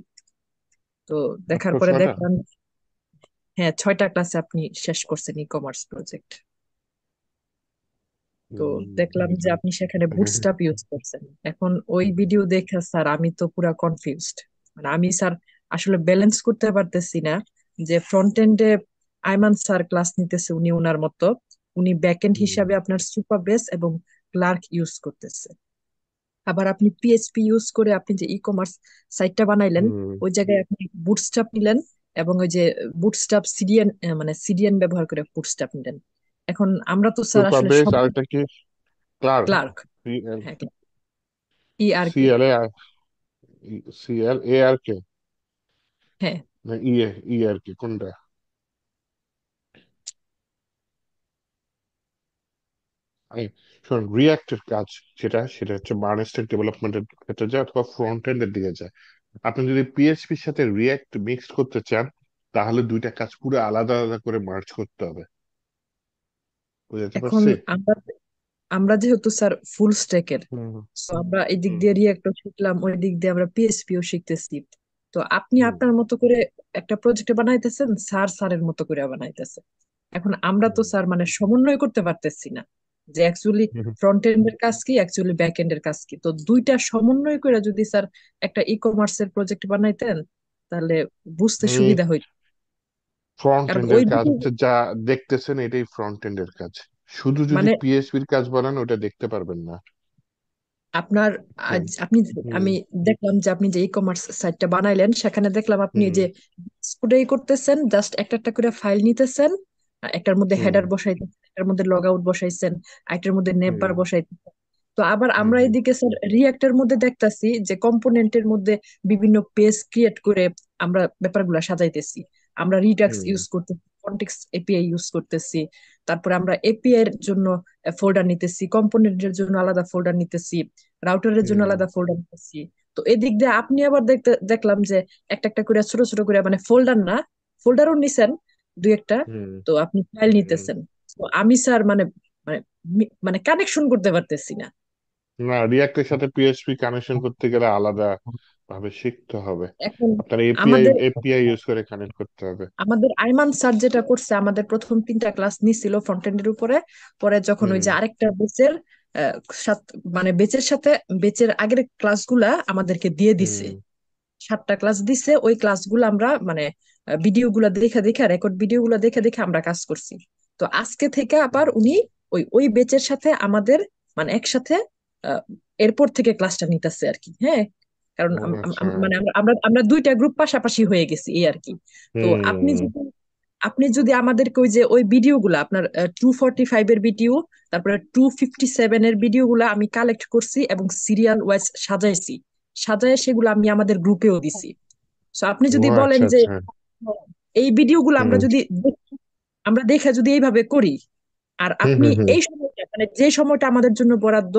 তো দেখার মাত্র পরে 6টা? দেখলাম, হ্যাঁ 6টা ক্লাসে আপনি শেষ করছেন ই কমার্স প্রজেক্ট। তো দেখলাম যে আপনি সেখানে বুটস্ট্র্যাপ ইউজ করছেন। এখন ওই ভিডিও দেখে স্যার আমি তো পুরা কনফিউজড। মানে আমি স্যার আসলে ব্যালেন্স করতে পারতেছি না যে ফ্রন্ট এন্ডে আইমান স্যার ক্লাস নিতেছে উনি ওনার মতো, উনি ব্যাক এন্ড হিসাবে আপনার সুপার বেস এবং ক্লার্ক ইউজ করতেছে। আবার আপনি পিএইচপি ইউজ করে আপনি যে ই কমার্স সাইটটা বানাইলেন ওই জায়গায় আপনি বুটস্ট্র্যাপ নিলেন এবং ওই যে বুটস্ট্র্যাপ সিডিএন মানে সিডিএন ব্যবহার করে বুটস্ট্র্যাপ নিলেন। এখন আমরা তো স্যার সুপার আসলে বেস সব আর একটা কি? ক্লার্ক? ক্লার্ক, হ্যাঁ ই আর সি কে, এল এ, সি এল এ আর কে হ্যাঁ। না ই এ, ই আর কে কোনটা? আরে শোন, রিয়াক্টের কাজ যেটা সেটা হচ্ছে বার্নস্টেক ডেভেলপমেন্টের ক্ষেত্রে যায় অথবা ফ্রন্ট এন্ড এর দিকে যায়। আপনি যদি পিএইচপির সাথে রিয়াক্ট মিক্সড করতে চান তাহলে দুইটা কাজ পুরো আলাদা আলাদা করে মার্জ করতে হবে। বুঝতে এখন পারছি? আমরা আমরা যেহেতু স্যার ফুল স্ট্যাকের, হুম তো আমরা এই দিক হুম দিয়ে রিয়েক্টও শিখলাম, ওই দিক দিয়ে আমরা পিএসপিও শিখতেছি। তো আপনি হুম আপনার মতো করে একটা প্রজেক্ট বানাইতেছেন, স্যার স্যারের মতো করে বানাইতেছে। এখন আমরা তো স্যার মানে সমন্বয় করতে পারতেছি না যে অ্যাকচুয়ালি হুম ফ্রন্ট এন্ডের কাজ কি, অ্যাকচুয়ালি ব্যাক এন্ডের কাজ কি। তো দুইটা সমন্বয় করে যদি স্যার একটা ই কমার্সের প্রজেক্ট বানাইতেন তাহলে বুঝতে হুম। সুবিধা হইতো। ফ্রন্ট কারণ এন্ডের ওই কাজ দিকে হচ্ছে যা দেখতেছেন এটাই ফ্রন্ট এন্ডের কাজ। শুধু যদি মানে পিএইচপির কাজ বলেন ওটা দেখতে পারবেন না। আপনার হুম আজ আপনি হুম আমি দেখলাম যে আপনি যে ই কমার্স সাইটটা বানাইলেন সেখানে দেখলাম আপনি হুম যে স্কুডেই করতেছেন, জাস্ট একটা একটা করে ফাইল নিতেছেন, একটার মধ্যে হুম হেডার বসাইতেছেন, একটার মধ্যে লগ আউট বসাইছেন, একটার মধ্যে নেমবার হুম বসাইতেছেন। তো আবার হুম আমরা হুম এদিকে স্যার রিয়েক্টের মধ্যে দেখতাছি যে কম্পোনেন্টের মধ্যে বিভিন্ন পেজ ক্রিয়েট করে আমরা ব্যাপারগুলো সাজাইতেছি। আমরা রিডাক্স হুম ইউজ করতেছি, কনটেক্সট এপিআই ইউজ করতেছি, তারপরে আমরা এপিআই এর জন্য ফোল্ডার নিতেছি, কম্পোনেন্টের জন্য আলাদা ফোল্ডার নিতেছি, রাউটারের জন্য হুম আলাদা ফোল্ডার নিতেছি। তো এদিক দিয়ে আপনি আবার দেখলাম যে একটা একটা করে ছোট ছোট করে মানে ফোল্ডার না, ফোল্ডারও নিছেন দুই একটা, হুম তো আপনি ফাইল হুম। নিতেছেন। তো আমি স্যার মানে মানে মানে কানেকশন করতে পারতেছি না। না, রিয়াক্টের সাথে পিএইচপি কানেকশন করতে গেলে আলাদা ভাবে শিখতে হবে। এখন আপনার এপিআই আমাদের এপিআই ইউজ করে কানেক্ট করতে হবে। আমাদের আইমান স্যার যেটা করছে, আমাদের প্রথম 3টা ক্লাস নিছিল ফ্রন্ট এন্ডের উপরে, পরে যখন ওই হুম যে আরেকটা বেচের সাথে মানে বেচের সাথে বেচের আগের ক্লাসগুলা আমাদেরকে দিয়ে দিছে, হুম 7টা ক্লাস দিছে, ওই ক্লাসগুলো আমরা মানে ভিডিও গুলা দেখে দেখে, রেকর্ড ভিডিও গুলা দেখে দেখে আমরা কাজ করছি। তো আজকে থেকে আবার উনি ওই বেচের সাথে আমাদের মানে একসাথে আহ, এরপর থেকে ক্লাসটা নিতেছে আর কি। হ্যাঁ, কারণ ও আচ্ছা। মানে আমরা আমরা আমরা দুইটা গ্রুপ পাশাপাশি হয়ে গেছি এই আর কি। তো হুম। আপনি যদি আমাদেরকে ওই ভিডিও গুলা আপনার 245 এর ভিডিও, তারপরে 257 এর ভিডিও গুলা আমি কালেক্ট করছি এবং সিরিয়াল ওয়াইজ সাজাইছি, সাজায় সেগুলো আমি আমাদের গ্রুপেও দিছি। তো আপনি ও যদি বলেন আচ্ছা যে আচ্ছা। এই ভিডিওগুলো আমরা হুম যদি আমরা দেখে যদি এইভাবে করি, আর হুম আপনি হুম হুম। এই সময়টা মানে যে সময়টা আমাদের জন্য বরাদ্দ,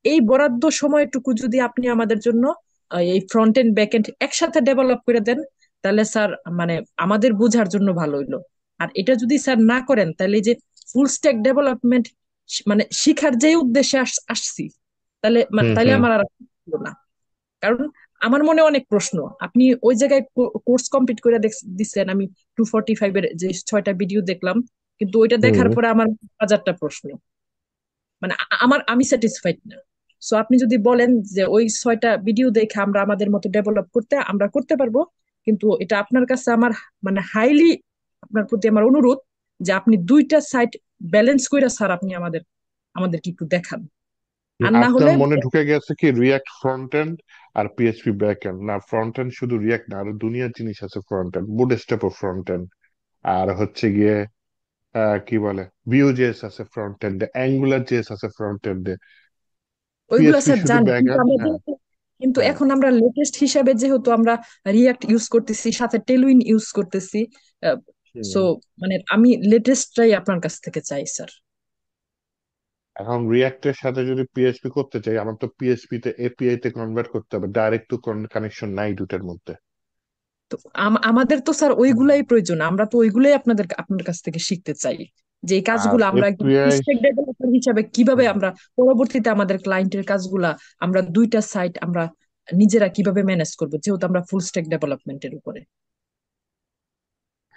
এই বরাদ্দ সময়টুকু যদি আপনি আমাদের জন্য এই ফ্রন্ট এন্ড ব্যাক এন্ড একসাথে ডেভেলপ করে দেন, তাহলে স্যার মানে আমাদের বোঝার জন্য ভালো হইলো। আর এটা যদি স্যার না করেন, তাহলে এই যে ফুল স্ট্যাক ডেভেলপমেন্ট মানে শিখার যে উদ্দেশ্যে আসছি, তাহলে হুম তাহলে হুম। আমার আর হলো না। কারণ আমার মনে অনেক প্রশ্ন, আপনি ওই জায়গায় কোর্স কমপ্লিট করে দিচ্ছেন, আমি 245 এর যে 6টা ভিডিও দেখলাম, কিন্তু ওইটা দেখার হুম। পরে আমার 1000টা প্রশ্ন, মানে আমি স্যাটিসফাইড না। সো আপনি যদি বলেন যে ওই 6টা ভিডিও দেখে আমরা আমাদের মতো ডেভেলপ করতে আমরা করতে পারবো, কিন্তু এটা আপনার কাছে আমার মানে হাইলি আপনার প্রতি আমার অনুরোধ যে আপনি দুইটা সাইড ব্যালেন্স করে স্যার আপনি আমাদেরকে একটু দেখান। আর না আপনার হলে মনে ঢুকে গেছে কি রিয়াক্ট ফ্রন্ট এন্ড আর পিএইচপি ব্যাক এন্ড? না, ফ্রন্ট এন্ড শুধু রিয়াক্ট না, আরো দুনিয়ার জিনিস আছে ফ্রন্ট এন্ড, বুটস্ট্র্যাপ ও ফ্রন্ট এন্ড, আর হচ্ছে গিয়ে কি বলে ভিউ জেএস আছে ফ্রন্ট এন্ডে, অ্যাঙ্গুলার জেএস আছে ফ্রন্ট এন্ডে, ওইগুলা পিএইচপি স্যার শুধু জানি, ব্যাক কিন্তু এন্ড। আমরা হ্যাঁ যেহেতু কিন্তু হ্যাঁ। এখন আমরা লেটেস্ট হিসাবে যেহেতু আমরা রিয়াক্ট ইউজ করতেছি, সাথে টেলউইন ইউজ করতেছি, সো হুম। মানে আমি লেটেস্টটাই আপনার কাছ থেকে চাই স্যার। এখন রিয়াক্টের সাথে যদি পিএইচপি করতে চাই, আমার তো পিএইচপি তে এপিআই তে কনভার্ট করতে হবে, ডাইরেক্ট টু কানেকশন নাই দুটার মধ্যে। তো আমাদের তো স্যার ওইগুলাই প্রয়োজন, আমরা তো ওইগুলাই আপনার কাছ থেকে শিখতে চাই, যে এই আর কাজগুলো আমরা একদম এপিআই, স্টেক ডেভেলপার হিসাবে কিভাবে আমরা পরবর্তীতে আমাদের ক্লায়েন্টের কাজগুলা আমরা দুইটা সাইট আমরা নিজেরা কিভাবে ম্যানেজ করবো, যেহেতু আমরা ফুল স্ট্যাক ডেভেলপমেন্টের উপরে।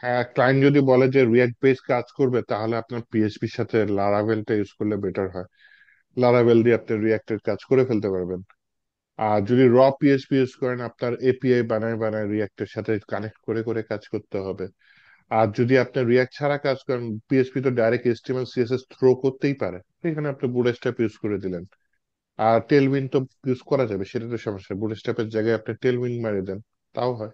হ্যাঁ ক্লায়েন্ট যদি বলে যে রিয়াক্ট বেস কাজ করবে, তাহলে আপনার পিএইচপির সাথে লারাভেলটা ইউজ করলে বেটার হয়। লারাভেল দিয়ে আপনি রিয়াক্টের কাজ করে ফেলতে পারবেন। আর যদি র পিএইচপি ইউজ করেন, আপনার এপিআই বানায় বানায় রিয়াক্টের সাথে কানেক্ট করে করে কাজ করতে হবে। আর যদি আপনি রিয়াক্ট ছাড়া কাজ করেন, পিএইচপি তো ডাইরেক্ট এইচটিএমএল সিএসএস থ্রো করতেই পারে, এখানে আপনি বুটস্ট্র্যাপ ইউজ করে দিলেন। আর টেলউইন তো ইউজ করা যাবে, সেটা তো সমস্যা, বুটস্ট্র্যাপের জায়গায় আপনি টেলউইন মারিয়ে দেন, তাও হয়,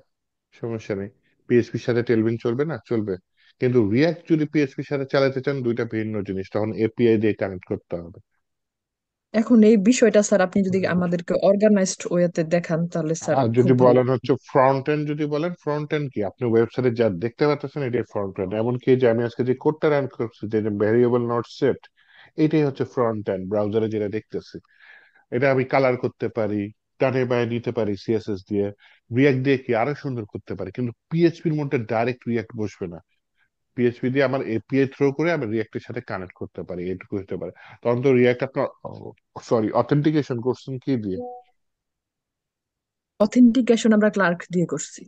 সমস্যা নেই। পিএইচপির সাথে টেলউইন চলবে না? চলবে। কিন্তু রিয়াক্ট যদি পিএইচপির সাথে চালাতে চান, দুইটা ভিন্ন জিনিস, তখন এপিআই দিয়ে কানেক্ট করতে হবে। এখন এই বিষয়টা স্যার আপনি যদি আমাদেরকে অর্গানাইজড ওয়েতে দেখান, তাহলে স্যার আর খুব যদি ভালো বলেন হয়। হচ্ছে ফ্রন্ট এন্ড, যদি বলেন ফ্রন্ট এন্ড কি, আপনি ওয়েবসাইটে যা দেখতে পাচ্ছেন এটাই ফ্রন্ট এন্ড। এমনকি যে আমি আজকে যে কোডটা রান করছি, যে ভ্যারিয়েবল নট সেট, এটাই হচ্ছে ফ্রন্ট এন্ড, ব্রাউজারে যেটা দেখতেছি। এটা আমি কালার করতে পারি, ডানে বায়ে নিতে পারি সিএসএস দিয়ে। রিয়াক্ট দিয়ে কি আরো সুন্দর করতে পারি, কিন্তু পিএইচপির মধ্যে ডাইরেক্ট রিয়াক্ট বসবে না। পিএইচপি দিয়ে আমার এপিআই থ্রো করে আমি রিয়াক্টের সাথে কানেক্ট করতে পারি, এটুকু হতে পারে। তখন তো রিয়াক্ট আপনার, সরি, অথেন্টিকেশন করছেন কি দিয়ে? অথেন্টিকেশন আমরা ক্লার্ক দিয়ে করছি।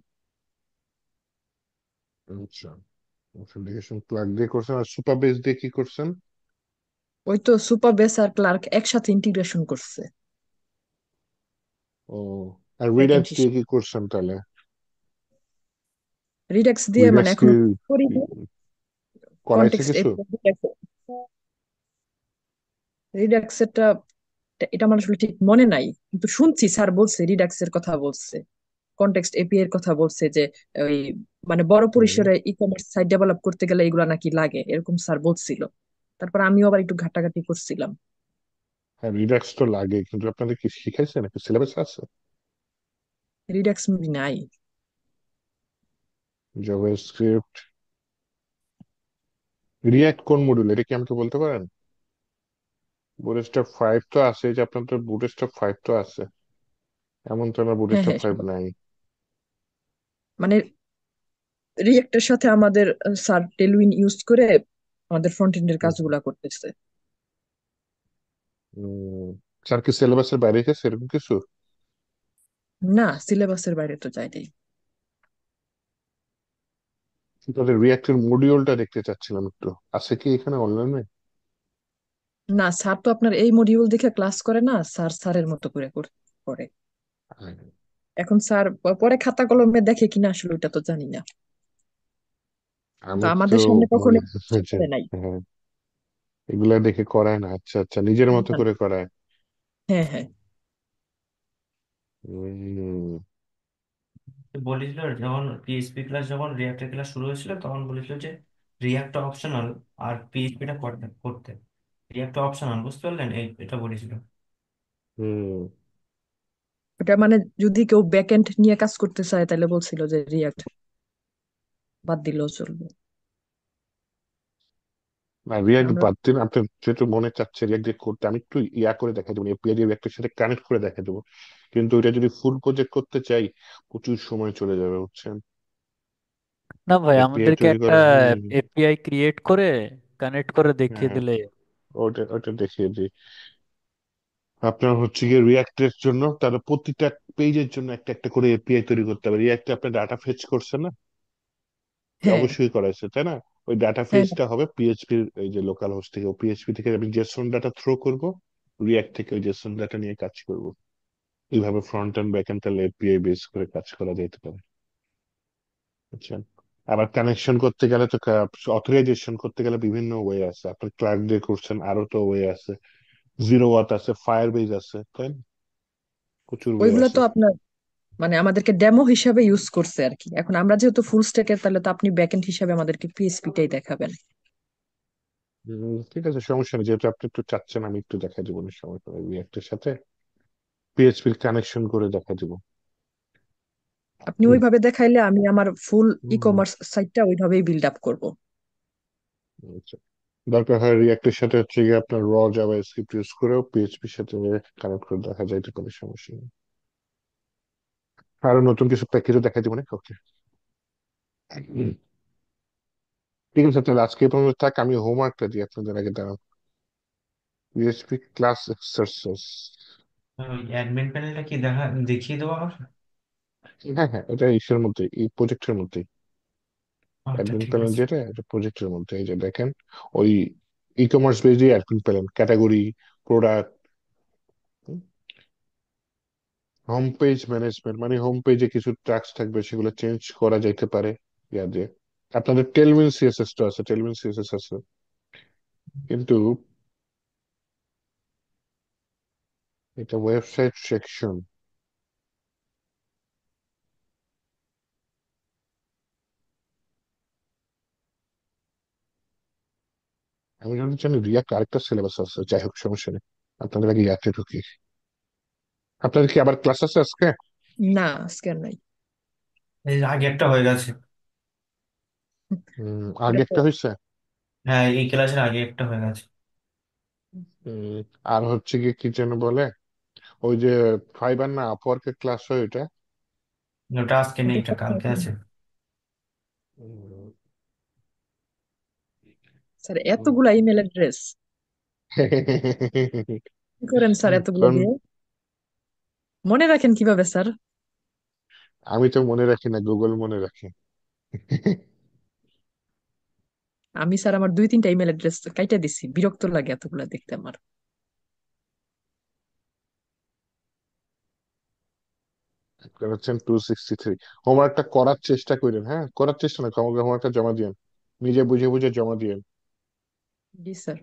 আচ্ছা, অথেন্টিকেশন প্লাগ দিয়ে করছেন। আর সুপার বেস দিয়ে কি করছেন? ওই তো সুপার বেস আর ক্লার্ক একসাথে ইন্টিগ্রেশন করছে ও, আর ব্যাকএন্ড রিডাক্স দিয়ে হিসেবে। কি করছেন তাহলে? রিডাক্স দিয়ে মানে রিডাক্স কি এখনো করিনি। করাইছে কনটেক্সট কিছু? রিডাক্সেরটা এটা আমার আসলে ঠিক মনে নাই, কিন্তু শুনছি স্যার বলছে রিডাক্সের কথা বলছে, কনটেক্সট এপিআই এর কথা বলছে যে ওই মানে বড় হুম। পরিসরে ই কমার্স সাইট ডেভেলপ করতে গেলে এগুলা নাকি লাগে, এরকম স্যার বলছিল। তারপর আমিও আবার একটু ঘাটাঘাটি করছিলাম। হ্যাঁ রিডাক্স তো লাগে, কিন্তু আপনাদের কি শিখাইছে নাকি, সিলেবাস আছে? রিডাক্স মুভি নাই। জাভাস্ক্রিপ্ট, রিয়াক্ট কোন মডিউল, এটা কি আমাকে বলতে পারেন? বুটস্ট্র্যাপ 5 তো আছে, যে আপনার তো বুটস্ট্র্যাপ 5 তো আছে, এমন তো না হ্যাঁ বুটস্ট্র্যাপ হ্যাঁ, 5 নাই। মানে রিয়েক্টের সাথে আমাদের স্যার টেলউইন ইউজ করে আমাদের ফ্রন্ট এন্ডের হুম। কাজগুলা করতেছে। স্যার কি সিলেবাসের বাইরে গেছে এরকম কিছু? না, সিলেবাসের বাইরে তো যায়নি। তাদের রিয়াক্টের মডিউলটা দেখতে চাচ্ছিলাম একটু, আছে কি এখানে অনলাইনে? না, স্যার তো আপনার এই মডিউল দেখে ক্লাস করে না, স্যার স্যারের মতো করে করে। এখন স্যার পরে খাতা কলমে দেখে কিনা আসলে ওটা তো জানি না। কিন্তু আমি তো আমাদের সামনে কখনো মনে হয়েছে, করে নাই। হ্যাঁ, এগুলা দেখে করায় না, আচ্ছা আচ্ছা, নিজের মতো না। করে করায়। হ্যাঁ, হ্যাঁ। উম, বলেছিল যখন পিএইচপি ক্লাস, যখন রিয়াক্টের ক্লাস শুরু হয়েছিল তখন বলেছিল যে রিয়াক্ট অপশনাল আর পিএইচপিটা করতে করতে। রিয়াক্ট অপশনাল, বুঝতে পারলেন? এটা বলেছিল। হুম। ওটা মানে যদি কেউ ব্যাকএন্ড নিয়ে কাজ করতে চায় তাহলে বলছিল যে রিয়াক্ট বাদ দিলেও চলবে। না, রিয়াক্ট আমরা বাদ দিন, আপনি যেহেতু মনে চাচ্ছে রিয়াক্ট দিয়ে করতে, আমি একটু ইয়া করে দেখা দেবো, এপিআই দিয়ে রিয়াক্টের সাথে কানেক্ট করে দেখা দেবো। কিন্তু এটা যদি ফুল প্রজেক্ট করতে চাই, প্রচুর সময় চলে যাবে, বুঝছেন? না ভাই, এপিআই আমাদেরকে তৈরি একটা করা, এপিআই ক্রিয়েট করে কানেক্ট করে দেখিয়ে হ্যাঁ, দিলে। ওটা ওটা দেখিয়ে দিই। আপনার হচ্ছে গিয়ে রিয়াক্টের জন্য তার প্রতিটা পেজের জন্য একটা একটা করে এপিআই তৈরি করতে হবে। রিয়াক্টে আপনার ডাটা ফেচ করছে না? হ্যাঁ, অবশ্যই করাইছে, তাই না? ওই ডাটা হ্যাঁ, ফেচটা হবে পিএইচপির এই যে লোকাল হোস্ট থেকে, পিএইচপি থেকে আমি জেসন ডাটা থ্রো করব, রিয়াক্ট থেকে ওই জেসন ডাটা নিয়ে কাজ করব। এইভাবে ফ্রন্ট এন্ড ব্যাক এন্ড তাহলে এপিআই বেস করে কাজ করা যেতে পারে, বুঝছেন? আবার কানেকশন করতে গেলে তো, অথরাইজেশন করতে গেলে বিভিন্ন ওয়ে আছে। আপনি ক্লার্ক দিয়ে করছেন, আরো তো ওয়ে আছে, জিরো ওয়াট আছে, ফায়ার বেজ আছে, তাই না? প্রচুর ওয়ে ওইগুলো আছে। তো আপনার মানে আমাদেরকে ডেমো হিসাবে ইউজ করছে আর কি। এখন আমরা যেহেতু ফুল স্ট্যাকের, তাহলে তো আপনি ব্যাকএন্ড হিসাবে আমাদেরকে পিএইচপিটাই দেখাবেন। ঠিক আছে, সমস্যা নেই, যেহেতু আপনি একটু চাচ্ছেন, আমি একটু দেখা দিব না, সমস্যা নেই, রিয়াক্টের সাথে পিএইচপির কানেকশন করে দেখা দিব। আপনি ওইভাবে দেখাইলে আমি আমার ফুল ই হুম, কমার্স সাইটটা ওইভাবেই বিল্ড আপ করবো। আচ্ছা। দরকার হয় রিয়াক্টের সাথে হচ্ছে গিয়ে আপনার জাভা স্ক্রিপ্ট ইউজ করেও পিএইচপির সাথে কানেক্ট করে দেখা যায়, এটা কোনো সমস্যা নেই। আরো নতুন কিছু প্যাকেজও দেখা দিব না, ওকে। ঠিক আছে, তাহলে আজকে এই পর্যন্ত থাক, আমি হোমওয়ার্কটা দিই আপনাদের আগে, দাঁড়ান। PHP class exercise. ওই অ্যাডমিন প্যানেলটা কি দেখিয়ে দেবো আমার? হ্যাঁ হ্যাঁ, এটা ইসের মধ্যে, এই প্রজেক্টের মধ্যেই। আচ্ছা, অ্যাডমিন ঠিক প্যানেল আছে। যেটা, এটা প্রজেক্টের মধ্যে, এই যে দেখেন, ওই e commerce based admin panel, category, product, home page management, মানে হোম পেজে কিছু ট্যাক্স থাকবে, সেগুলো চেঞ্জ করা যাইতে পারে ইয়া দিয়ে। আপনাদের টেলমিন সিএসএস তো আছে, টেলমিন সিএসএস আছে, কিন্তু এটা ওয়েবসাইট সেকশন। আমি জানতে চাই রিয়াক্ট আরেকটা সিলেবাস আছে, যাই হোক সমস্যা নেই, আপনাদের আগে ইয়াতে ঢুকি। আপনাদের কি আবার ক্লাস আছে আজকে? না, স্ক্যান নাই। এই আগে একটা হয়ে গেছে। এটা আগে তো একটা হয়েছে। হ্যাঁ, এই ক্লাসের আগে একটা হয়ে গেছে। উম, আর হচ্ছে কি কি যেন বলে, ওই যে ফাইবার না আপওয়ার্কের ক্লাস হয় ওইটা। ওটা আজকে নেই, ওটা এটা কালকে সপ্তাহে। আছে। উম, স্যার এতগুলা ইমেল অ্যাড্রেস কি করেন স্যার এতগুলো কারণ দিয়ে? মনে রাখেন কিভাবে স্যার? আমি তো মনে রাখি না, গুগল মনে রাখে। আমি স্যার আমার 2-3টা ইমেল অ্যাড্রেস কাইটা দিছি, বিরক্ত লাগে এতগুলা দেখতে আমার। হচ্ছেন 263। হোমওয়ার্কটা করার চেষ্টা করেন, হ্যাঁ, করার চেষ্টা না, হোমওয়ার্কটা জমা দিয়েন, নিজে বুঝে বুঝে জমা দিয়েন। জি স্যার।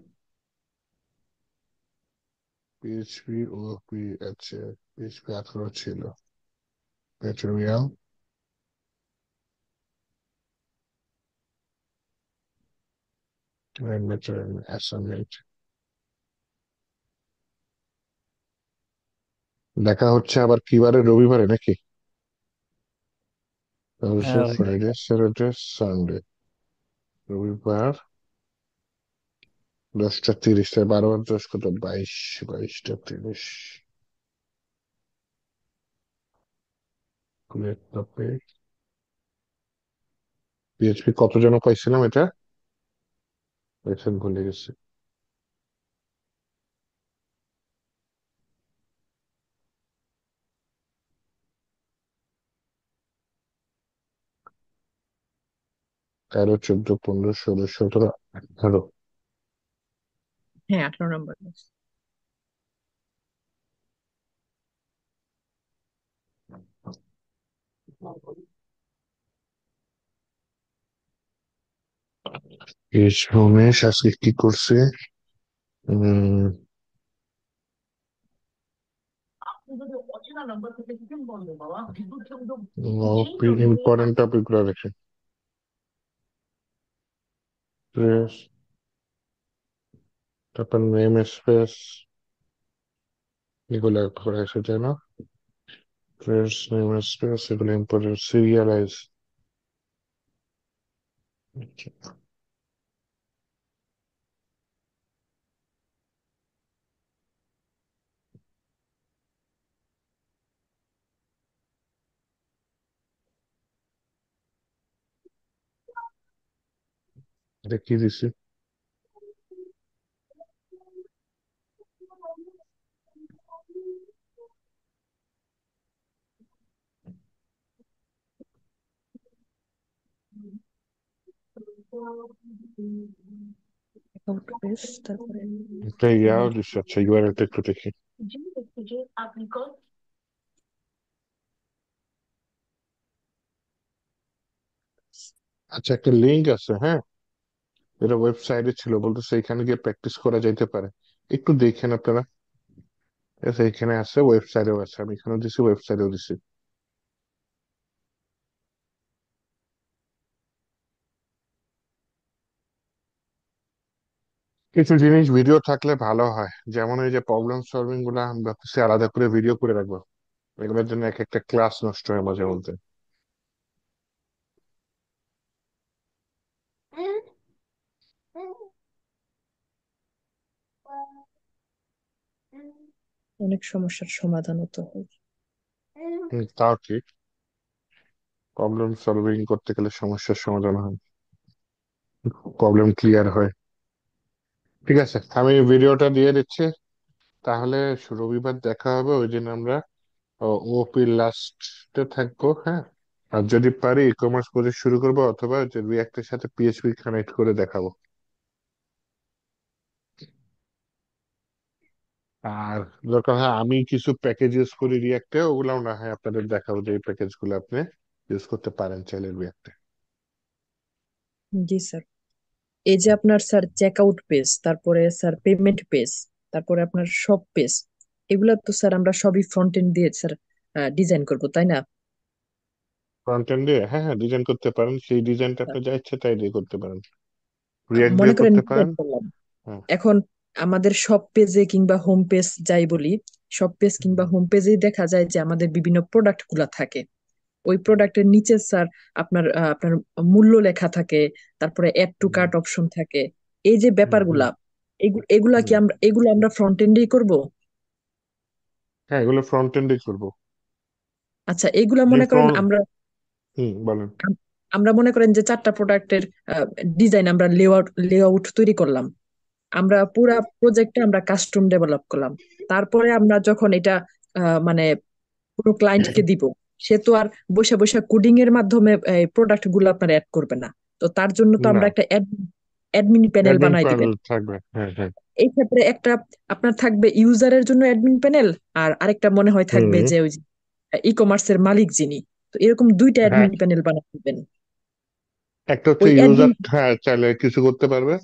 পিএইচপি ওপি আছে, পিএইচপি 18 ছিল, ম্যাটেরিয়াল, ম্যাটেরিয়াল অ্যাসাইনমেন্ট। দেখা হচ্ছে আবার কি বারে, রবিবারে নাকি? থার্সডে, হ্যাঁ ভাই। Friday, Saturday, Sunday. রবিবার 10টা 30, 12 আর 10 কত, 22, 22টা 30। পিএইচপি কত যেন পাইছিলাম এটা, এখন ভুলে গেছি। 13, 14, 15, 16, 17, 18। হ্যাঁ, 18 নম্বর। এই রমেশ আজকে কি করছে? উম ইম্পর্টেন্ট টপিক গুলো রেখে তারপর নেম স্পেস এগুলো করে এসেছে না? ফ্রেশ নেম স্পেস এগুলো ইম্পর্টেন্ট সিরিয়ালাইজ। এটা কি দিছি? অ্যাকাউন্ট বেস, তারপরে একটা ইয়াও পেমেন্ট। দিছি। আচ্ছা ইউআরএলটা একটু দেখি। আচ্ছা একটা লিঙ্ক আছে, হ্যাঁ, এটা ওয়েবসাইটে ছিল, বলতেছে এখানে গিয়ে প্র্যাকটিস করা যাইতে পারে। একটু দেখেন আপনারা। ঠিক আছে, এখানে আছে, ওয়েবসাইটেও আছে, আমি এখানেও দিছি, ওয়েবসাইটেও দিছি। কিছু জিনিস ভিডিও থাকলে ভালো হয়, যেমন এই যে প্রবলেম সলভিং গুলা আমি ভাবতেছি আলাদা করে ভিডিও করে রাখবো। এগুলোর জন্য এক একটা ক্লাস নষ্ট হয় মাঝে মধ্যে। অনেক সমস্যার সমাধানও তো হয়। তাও ঠিক, প্রবলেম সলভিং করতে গেলে সমস্যার সমাধান হয়, প্রবলেম ক্লিয়ার হয়। ঠিক আছে, আমি ভিডিওটা দিয়ে দিচ্ছি। তাহলে রবিবার দেখা হবে, ওই দিন আমরা ওপি লাস্টে থাকবো, হ্যাঁ। আর যদি পারি ই কমার্স প্রজেক্ট শুরু করবো, অথবা যে রিয়াক্টের সাথে পিএইচপি কানেক্ট করে দেখাবো। আর দরকার হয় আমি কিছু প্যাকেজ ইউজ করি রিয়াক্টে, ওগুলাও না হয় আপনাদের দেখাবো, যে এই প্যাকেজ গুলো আপনি ইউজ করতে পারেন চাইলে রিয়াক্টে। জি স্যার। এই যে আপনার স্যার চেক আউট পেজ, তারপরে স্যার পেমেন্ট পেজ, তারপরে আপনার শপ পেজ, এগুলা তো স্যার আমরা সবই ফ্রন্ট এন্ড দিয়ে স্যার ডিজাইন করব, তাই না? ফ্রন্ট এন্ড দিয়ে, হ্যাঁ হ্যাঁ, ডিজাইন করতে পারেন, সেই ডিজাইনটা আপনি যা ইচ্ছে তাই দিয়ে করতে পারেন, রিয়াক্ট মনে দিয়ে করেন করতে ডিজাইন পারেন। করলাম, হ্যাঁ। এখন আমাদের শপ পেজে কিংবা হোম পেজ যাই বলি, শপ পেজ কিংবা হোম পেজেই দেখা যায় যে আমাদের বিভিন্ন প্রোডাক্ট গুলা থাকে। ওই প্রোডাক্টের নিচে স্যার আপনার মূল্য লেখা থাকে, তারপরে add to hmm, cart option থাকে। এই যে হুম, হুম, ব্যাপারগুলা, এগুলা কি হুম। আমরা ফ্রন্ট এন্ডেই করব? হ্যাঁ, এগুলো ফ্রন্ট এন্ডে করবো। আচ্ছা, এগুলা যে মনে করেন ফ্রন্ট, আমরা হুম বলেন। আমরা মনে করেন যে চারটা প্রোডাক্টের ডিজাইন আমরা লেআউট তৈরি করলাম, আমরা পুরা প্রজেক্টটা আমরা কাস্টম ডেভেলপ করলাম। তারপরে আমরা যখন এটা মানে পুরো ক্লায়েন্টকে দিব, সে তো আর বসে বসে কোডিং এর মাধ্যমে প্রোডাক্ট গুলো আপনার অ্যাড করবে না। তো তার জন্য তো না, আমরা একটা অ্যাডমিন প্যানেল অ্যাডমিন বানাই দিবেন। প্যানেল থাকবে, হ্যাঁ হ্যাঁ। এই ক্ষেত্রে একটা আপনার থাকবে ইউজারের জন্য অ্যাডমিন প্যানেল, আর আরেকটা মনে হয় থাকবে হুম। যে ওই ই কমার্সের মালিক যিনি। তো এরকম দুইটা হ্যাঁ, অ্যাডমিন প্যানেল বানাই দিবেন। একটা হচ্ছে ওই ইউজার, অ্যাডমিন হ্যাঁ চাইলে কিছু করতে পারবে,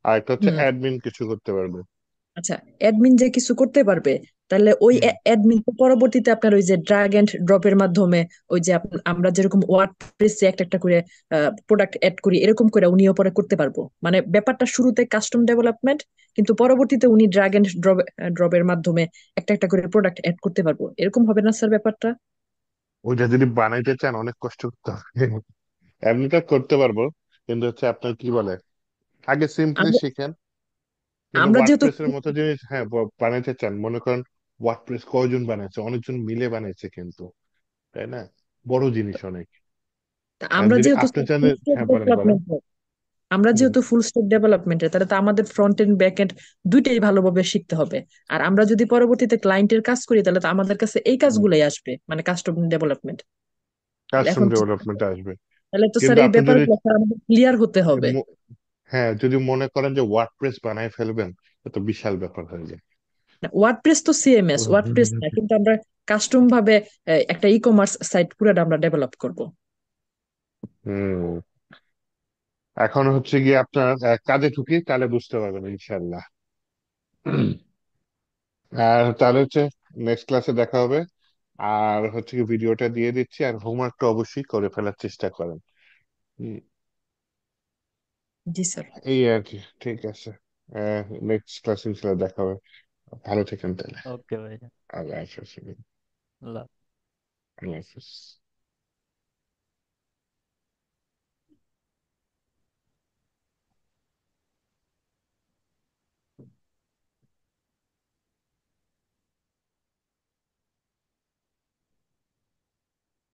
আর একটা হচ্ছে হুম অ্যাডমিন কিছু করতে পারবে। আচ্ছা, অ্যাডমিন যে কিছু করতে পারবে, তাহলে ওই হুম, অ্যাডমিন পরবর্তীতে আপনার ওই যে ড্রাগ এন্ড ড্রপের মাধ্যমে ওই যে আমরা যেরকম ওয়ার্ডপ্রেসে একটা একটা করে প্রোডাক্ট অ্যাড করি, এরকম করে উনিও পরে করতে পারবো। মানে ব্যাপারটা শুরুতে কাস্টম ডেভেলপমেন্ট, কিন্তু পরবর্তীতে উনি ড্রাগ এন্ড ড্রপের মাধ্যমে একটা একটা করে প্রোডাক্ট অ্যাড করতে পারবো। এরকম হবে না স্যার ব্যাপারটা? ওইটা যদি বানাইতে চান অনেক কষ্ট করতে হবে। এমনিটা করতে পারবো, কিন্তু হচ্ছে আপনার কি বলে, আগে সিম্পলি আমরা শিখেন। কিন্তু আমরা যেহেতু ওয়ার্ডপ্রেসের মতো জিনিস, হ্যাঁ, বানাইতে চান, মনে করেন ওয়ার্ডপ্রেস কয়জন বানাইছে, অনেকজন মিলে বানাইছে কিন্তু, তাই না, বড় জিনিস অনেক। আর আমরা যদি যেহেতু আপনি চান, ফুল স্ট্যাক হ্যাঁ বলেন বলেন। ডেভেলপমেন্ট আমরা হুম, যেহেতু ফুল স্ট্যাক ডেভেলপমেন্টের, তাহলে তো আমাদের ফ্রন্ট এন্ড ব্যাক এন্ড দুইটাই ভালোভাবে শিখতে হবে। আর আমরা যদি পরবর্তীতে ক্লায়েন্টের কাজ করি, তাহলে তো আমাদের কাছে এই হুম। কাজগুলোই আসবে, মানে কাস্টম ডেভেলপমেন্ট। তাহলে কাস্টম এখন ডেভেলপমেন্ট আসবে। তাহলে তো স্যার কিন্তু এই আপনি যদি, ব্যাপারগুলো স্যার আমাদের ক্লিয়ার হতে হবে। ম- হ্যাঁ যদি মনে করেন যে ওয়ার্ডপ্রেস বানায় ফেলবেন, তো বিশাল ব্যাপার হয়ে যায়। ওয়ার্ডপ্রেস তো সিএমএস, ওয়ার্ডপ্রেস না, কিন্তু আমরা কাস্টম ভাবে একটা ই কমার্স সাইট পুরোটা আমরা ডেভেলপ করব। হুম। এখন হচ্ছে গিয়ে আপনার কাজে ঢুকি, তাহলে বুঝতে পারবেন ইনশাল্লাহ। আর তাহলে হচ্ছে নেক্সট ক্লাসে দেখা হবে। আর হচ্ছে কি ভিডিওটা দিয়ে দিচ্ছি, আর হোমওয়ার্কটা অবশ্যই করে ফেলার চেষ্টা করেন। হুম, জি স্যার। এই আর কি। ঠিক আছে, নেক্সট ক্লাসে ইনশাল্লাহ দেখা হবে। ভালো থাকেন তাহলে। ওকে ভাই। আল্লাহ হাফেজ। আল্লাহ। আল্লাহ হাফেজ।